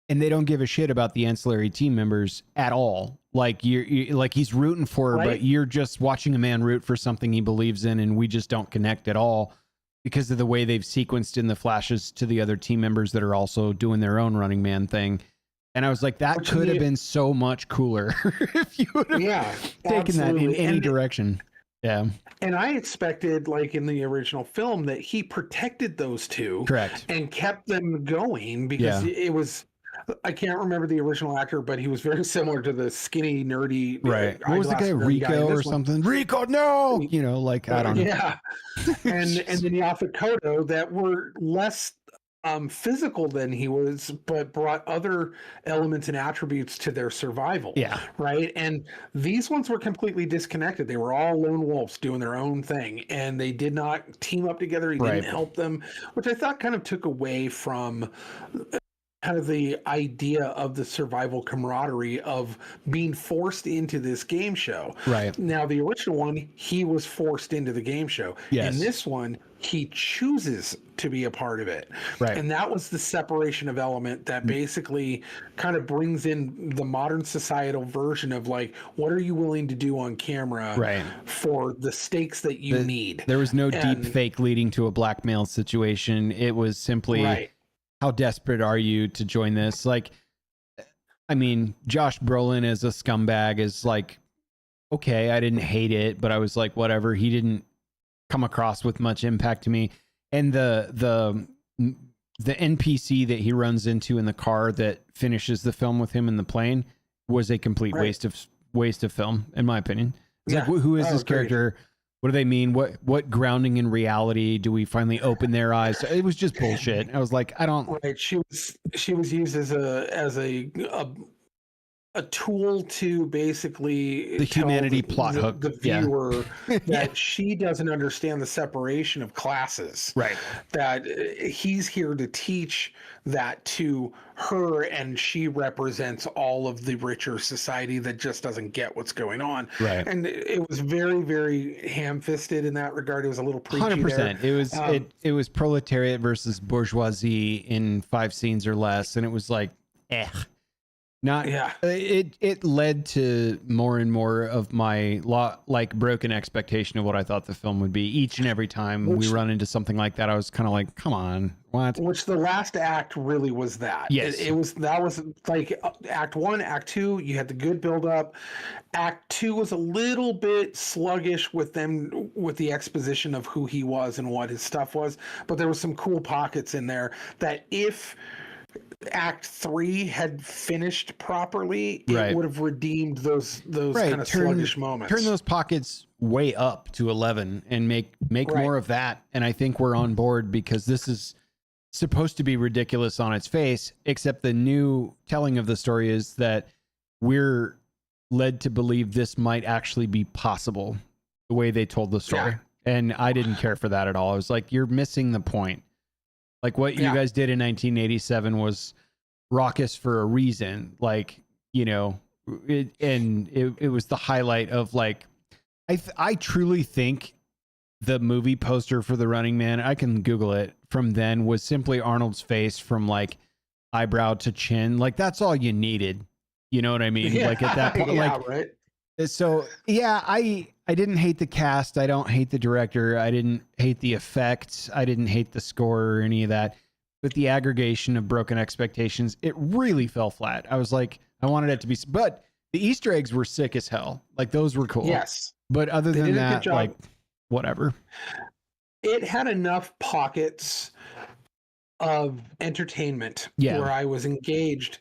And they don't give a shit about the ancillary team members at all. Like you're like he's rooting for her, but you're just watching a man root for something he believes in, and we just don't connect at all because of the way they've sequenced in the flashes to the other team members that are also doing their own running man thing. And I was like, that could have been so much cooler if you would have taken that in any direction. Yeah. And I expected, like in the original film, that he protected those two. Correct. And kept them going because it was. I can't remember the original actor, but he was very similar to the skinny, nerdy. Right. What was the guy? Rico or something? Rico, no! You know, like, I don't know. Yeah. and then Yaphet Kotto that were less physical than he was, but brought other elements and attributes to their survival. Yeah. Right. And these ones were completely disconnected. They were all lone wolves doing their own thing, and they did not team up together. He didn't help them, which I thought kind of took away from kind of the idea of the survival camaraderie of being forced into this game show. Right. Now, the original one, he was forced into the game show. Yes. In this one, he chooses to be a part of it. Right. And that was the separation of element that basically kind of brings in the modern societal version of like, what are you willing to do on camera for the stakes that you need? There was no deep fake leading to a blackmail situation. It was simply how desperate are you to join this? Like, I mean, Josh Brolin as a scumbag is like, okay, I didn't hate it, but I was like, whatever. He didn't come across with much impact to me. And the NPC that he runs into in the car that finishes the film with him in the plane was a complete waste of film, in my opinion. It's like, who is this character? What do they mean? What grounding in reality do we finally open their eyes? It was just bullshit. I was like, I don't. Right. She was used as a tool to basically the humanity plot hook. The viewer that she doesn't understand the separation of classes. Right. That he's here to teach that to her, and she represents all of the richer society that just doesn't get what's going on. Right. And it was very, very ham-fisted in that regard. It was a little preachy. 100%. It was it was proletariat versus bourgeoisie in 5 scenes or less, and it was like, Not it led to more and more of my broken expectation of what I thought the film would be. Each and every time we run into something like that, I was kind of like, come on, what? Which the last act really was that. Yes. That was like act 1, act 2, you had the good build up. Act 2 was a little bit sluggish with the exposition of who he was and what his stuff was, but there was some cool pockets in there that if Act 3 had finished properly, it would have redeemed those kind of sluggish moments. Turn those pockets way up to 11 and make more of that. And I think we're on board, because this is supposed to be ridiculous on its face, except the new telling of the story is that we're led to believe this might actually be possible, the way they told the story. Yeah. And I didn't care for that at all. I was like, you're missing the point. Like, what you guys did in 1987 was raucous for a reason. Like, you know, it was the highlight of, like, I truly think the movie poster for The Running Man, I can Google it, from then was simply Arnold's face from like eyebrow to chin. Like, that's all you needed. You know what I mean? Like, at that point, right. So I didn't hate the cast. I don't hate the director. I didn't hate the effects. I didn't hate the score or any of that. But the aggregation of broken expectations, it really fell flat. I was like, I wanted it to be, but the Easter eggs were sick as hell. Like, those were cool. Yes. But other than that, like, whatever. It had enough pockets of entertainment Yeah. where I was engaged.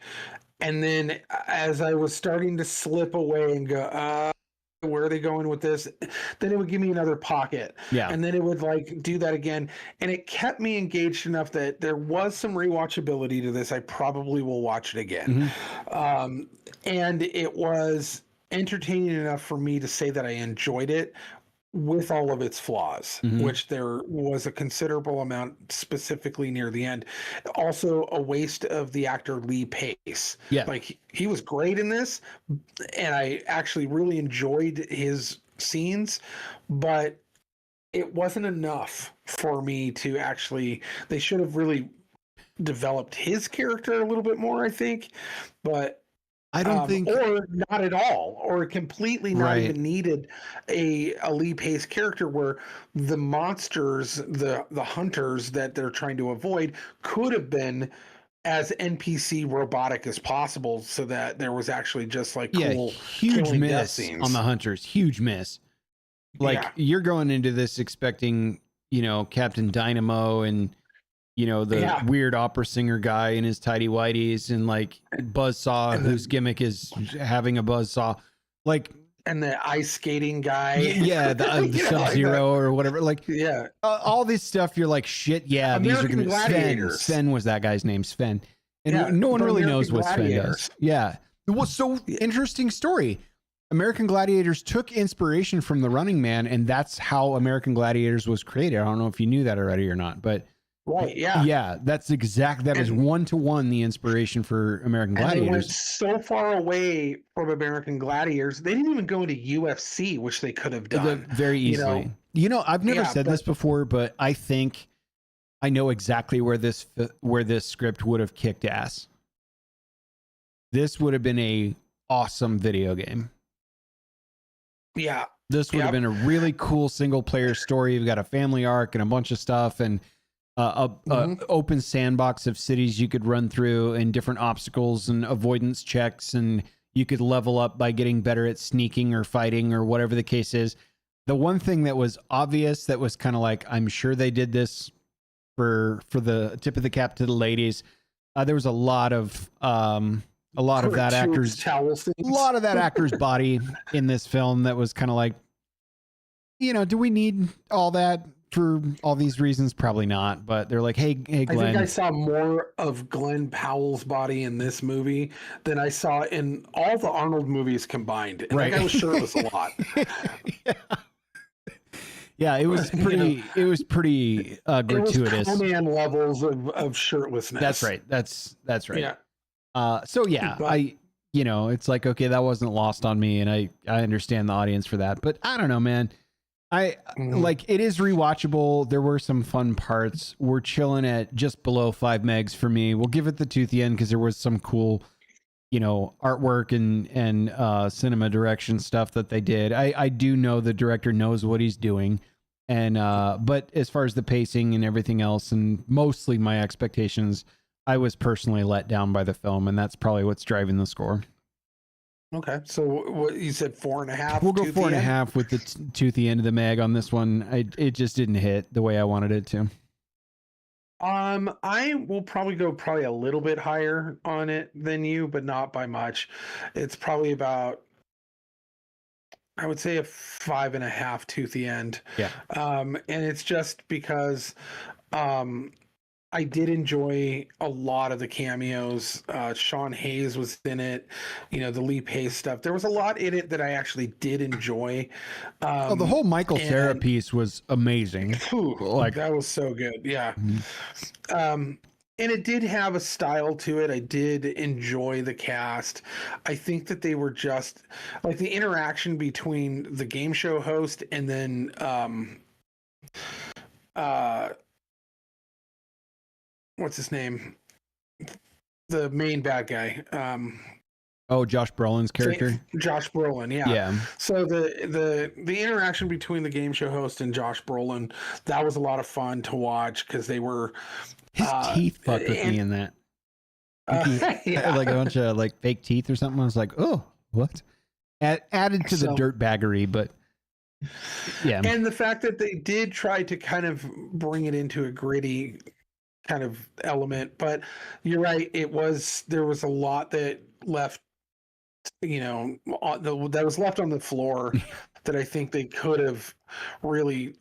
And then as I was starting to slip away and go, where are they going with this? Then it would give me another pocket. Yeah. And then it would like do that again. And it kept me engaged enough that there was some rewatchability to this. I probably will watch it again. And it was entertaining enough for me to say that I enjoyed it with all of its flaws, which there was a considerable amount specifically near the end. Also a waste of the actor Lee Pace. Yeah. Like he was great in this and I actually really enjoyed his scenes, but it wasn't enough for me to actually, they should have really developed his character a little bit more, I think, but I don't think, or not at all, or completely not even needed a Lee Pace character where the monsters, the hunters that they're trying to avoid could have been as NPC robotic as possible, so that there was actually just like cool huge miss on the hunters, huge miss. Like you're going into this expecting, you know, Captain Dynamo and, you know, the weird opera singer guy in his tidy whities and like Buzzsaw, whose gimmick is having a buzzsaw, like, and the ice skating guy. The Sub-Zero or whatever. Like, all this stuff. You're like, shit. Yeah. American these are going to Sven was that guy's name. Sven. And no one really knows what Sven does. Yeah. Well, so interesting story. American Gladiators took inspiration from The Running Man, and that's how American Gladiators was created. I don't know if you knew that already or not, but that's that is 1-to-1 the inspiration for American Gladiators. They went so far away from American Gladiators, they didn't even go into UFC, which they could have done very easily. You know, I've never said this before, but I think I know exactly where this script would have kicked ass. This would have been a awesome video game. Yeah. This would have been a really cool single player story. You've got a family arc and a bunch of stuff and a open sandbox of cities you could run through and different obstacles and avoidance checks, and you could level up by getting better at sneaking or fighting or whatever the case is. The one thing that was obvious that was kind of like, I'm sure they did this for the tip of the cap to the ladies. There was a lot of that actor's body in this film that was kind of like, you know, do we need all that for all these reasons? Probably not, but they're like, hey Glenn. I think I saw more of Glenn Powell's body in this movie than I saw in all the Arnold movies combined. And that guy was shirtless a lot. Yeah, it was pretty. It was pretty gratuitous. It was Conan levels of shirtlessness. That's right. That's right. Yeah. So yeah, it's like, okay, that wasn't lost on me, and I understand the audience for that, but I don't know, man. Like, it is rewatchable. There were some fun parts. We're chilling at just below 5 megs for me. We'll give it the toothy end because there was some cool, you know, artwork and cinema direction stuff that they did. I do know the director knows what he's doing, and but as far as the pacing and everything else, and mostly my expectations, I was personally let down by the film, and that's probably what's driving the score. Okay, so what you said, 4.5? We'll go 4.5 with the toothy end of the mag on this one. It just didn't hit the way I wanted it to. I will probably go a little bit higher on it than you, but not by much. It's probably about, I would say, a 5.5 toothy end. Yeah. And it's just because I did enjoy a lot of the cameos. Sean Hayes was in it, you know, the Lee Pace stuff. There was a lot in it that I actually did enjoy. The whole Michael Cera piece was amazing. That was so good. Yeah. And it did have a style to it. I did enjoy the cast. I think that they were just like the interaction between the game show host and then what's his name? The main bad guy. Josh Brolin's character. Josh Brolin, yeah. Yeah. So the interaction between the game show host and Josh Brolin, that was a lot of fun to watch because they were his teeth fucked with me in that. Like a bunch of like fake teeth or something. I was like, oh, what? Added to the dirt baggery, but yeah. And the fact that they did try to kind of bring it into a gritty kind of element. But you're right, there was a lot that left, that was left on the floor that I think they could have really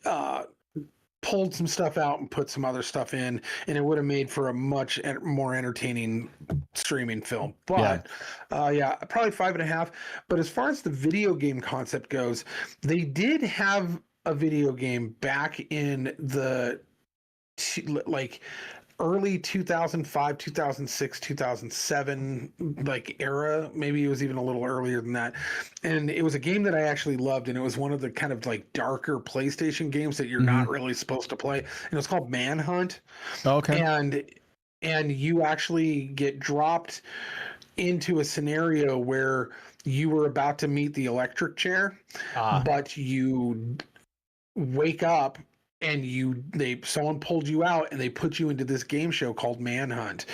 pulled some stuff out and put some other stuff in, and it would have made for a much more entertaining streaming film. But probably 5.5. But as far as the video game concept goes, they did have a video game back in the like early 2005, 2006, 2007 like era. Maybe it was even a little earlier than that. And it was a game that I actually loved, and it was one of the kind of like darker PlayStation games that you're not really supposed to play. And it was called Manhunt. Okay. And you actually get dropped into a scenario where you were about to meet the electric chair, but you wake up and someone pulled you out and they put you into this game show called Manhunt,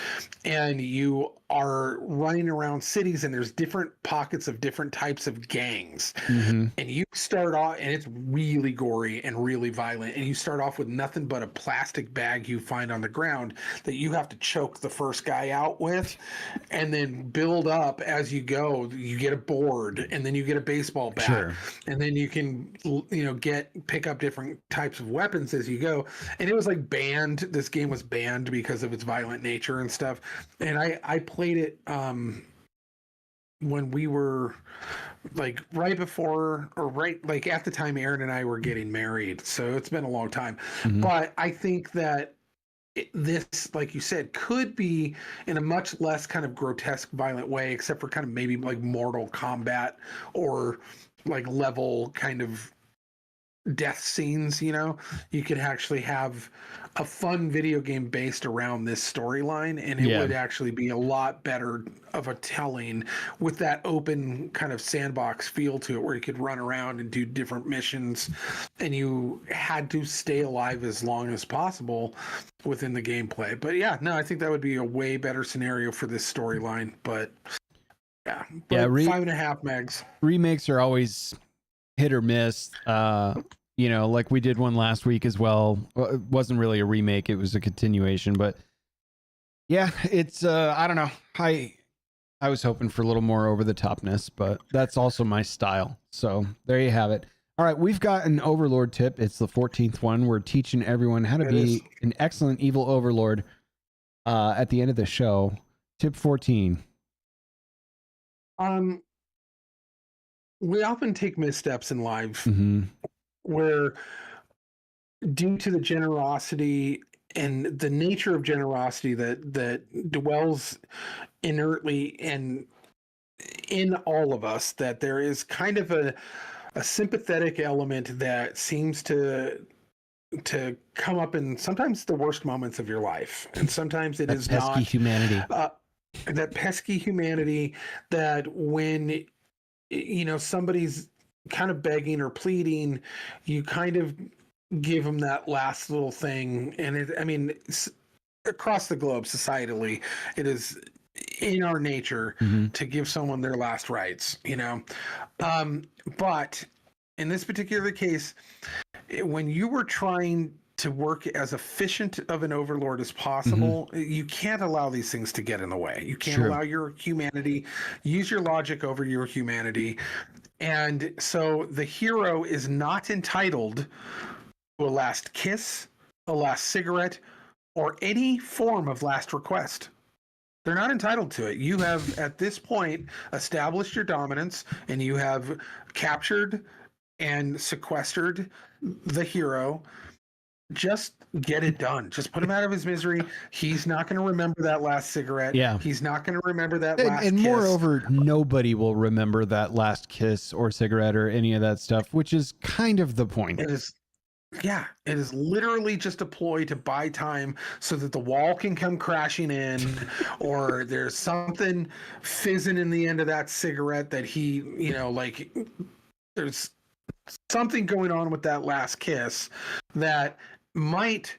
and you are running around cities, and there's different pockets of different types of gangs. And you start off, and it's really gory and really violent, and you start off with nothing but a plastic bag you find on the ground that you have to choke the first guy out with, and then build up as you go. You get a board, and then you get a baseball bat, and then you can pick up different types of weapons as you go. And it was like banned. This game was banned because of its violent nature and stuff. And I played it when we were like right before, or right like at the time Aaron and I were getting married. So it's been a long time. But I think that this, like you said, could be in a much less kind of grotesque, violent way, except for kind of maybe like Mortal Kombat or like level kind of death scenes. You could actually have a fun video game based around this storyline, and it would actually be a lot better of a telling with that open kind of sandbox feel to it, where you could run around and do different missions, and you had to stay alive as long as possible within the gameplay. But I think that would be a way better scenario for this storyline. But 5.5 megs. Remakes are always hit or miss. Like we did one last week as well. It wasn't really a remake, it was a continuation. But it's I don't know. I was hoping for a little more over the topness, but that's also my style. So there you have it. All right, we've got an Overlord tip. It's the 14th one. We're teaching everyone how to be an excellent evil Overlord at the end of the show. Tip 14. We often take missteps in life where, due to the generosity and the nature of generosity that dwells inertly and in all of us, that there is kind of a sympathetic element that seems to come up in sometimes the worst moments of your life, and sometimes it is not humanity. That pesky humanity that when somebody's kind of begging or pleading, you kind of give them that last little thing. And across the globe, societally, it is in our nature to give someone their last rites, but in this particular case, when you were trying to work as efficient of an overlord as possible, you can't allow these things to get in the way. You can't allow your humanity, use your logic over your humanity. And so the hero is not entitled to a last kiss, a last cigarette, or any form of last request. They're not entitled to it. You have, at this point, established your dominance, and you have captured and sequestered the hero. Just get it done. Just put him out of his misery. He's not going to remember that last cigarette. He's not going to remember that last kiss. And moreover, nobody will remember that last kiss or cigarette or any of that stuff, which is kind of the point. It is literally just a ploy to buy time so that the wall can come crashing in, or there's something fizzing in the end of that cigarette that he, there's something going on with that last kiss that might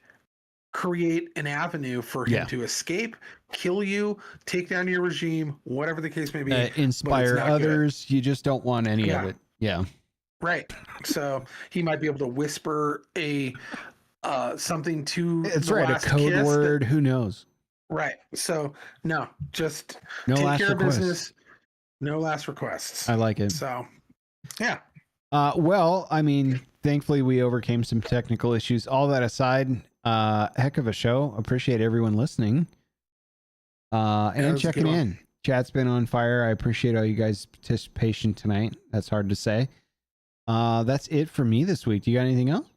create an avenue for him to escape, kill you, take down your regime, whatever the case may be. Inspire others. Good. You just don't want any of it. Yeah. Right. So he might be able to whisper a something to It's the right. A last code kiss word. Who knows? right. So no, just No take last care requests. of business. No last requests. I like it. So yeah. Well, I mean, thankfully we overcame some technical issues. All that aside, heck of a show. Appreciate everyone listening. And checking in. Chat's been on fire. I appreciate all you guys' participation tonight. That's hard to say. That's it for me this week. Do you got anything else?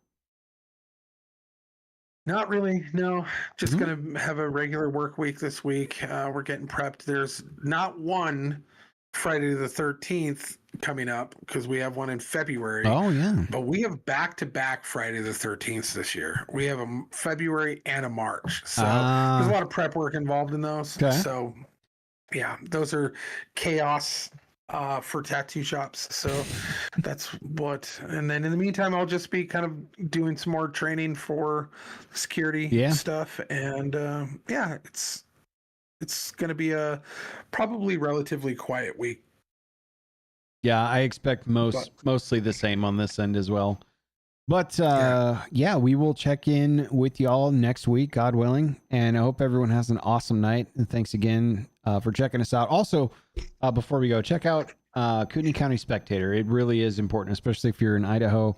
Not really. No, just going to have a regular work week this week. We're getting prepped. There's not one Friday the 13th coming up because we have one in February. Oh, yeah. But we have back-to-back Friday the 13th this year. We have a February and a March. So there's a lot of prep work involved in those. Okay. So yeah, those are chaos for tattoo shops. So that's what, and then in the meantime, I'll just be kind of doing some more training for security stuff. And yeah, it's going to be a probably relatively quiet week. Yeah, I expect mostly the same on this end as well. But yeah, we will check in with y'all next week, God willing. And I hope everyone has an awesome night. And thanks again for checking us out. Also, before we go, check out Kootenai County Spectator. It really is important, especially if you're in Idaho,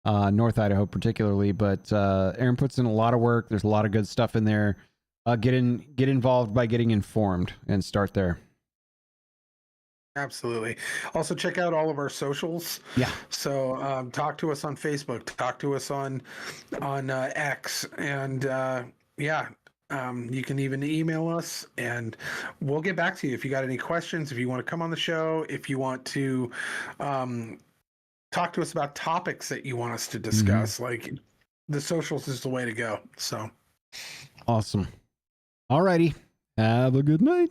North Idaho particularly. But Aaron puts in a lot of work. There's a lot of good stuff in there. Get involved by getting informed and start there. Absolutely. Also, check out all of our socials. Yeah. So talk to us on Facebook. Talk to us on X. And yeah, you can even email us, and we'll get back to you if you got any questions. If you want to come on the show, if you want to talk to us about topics that you want us to discuss, like the socials is the way to go. So awesome. All righty. Have a good night.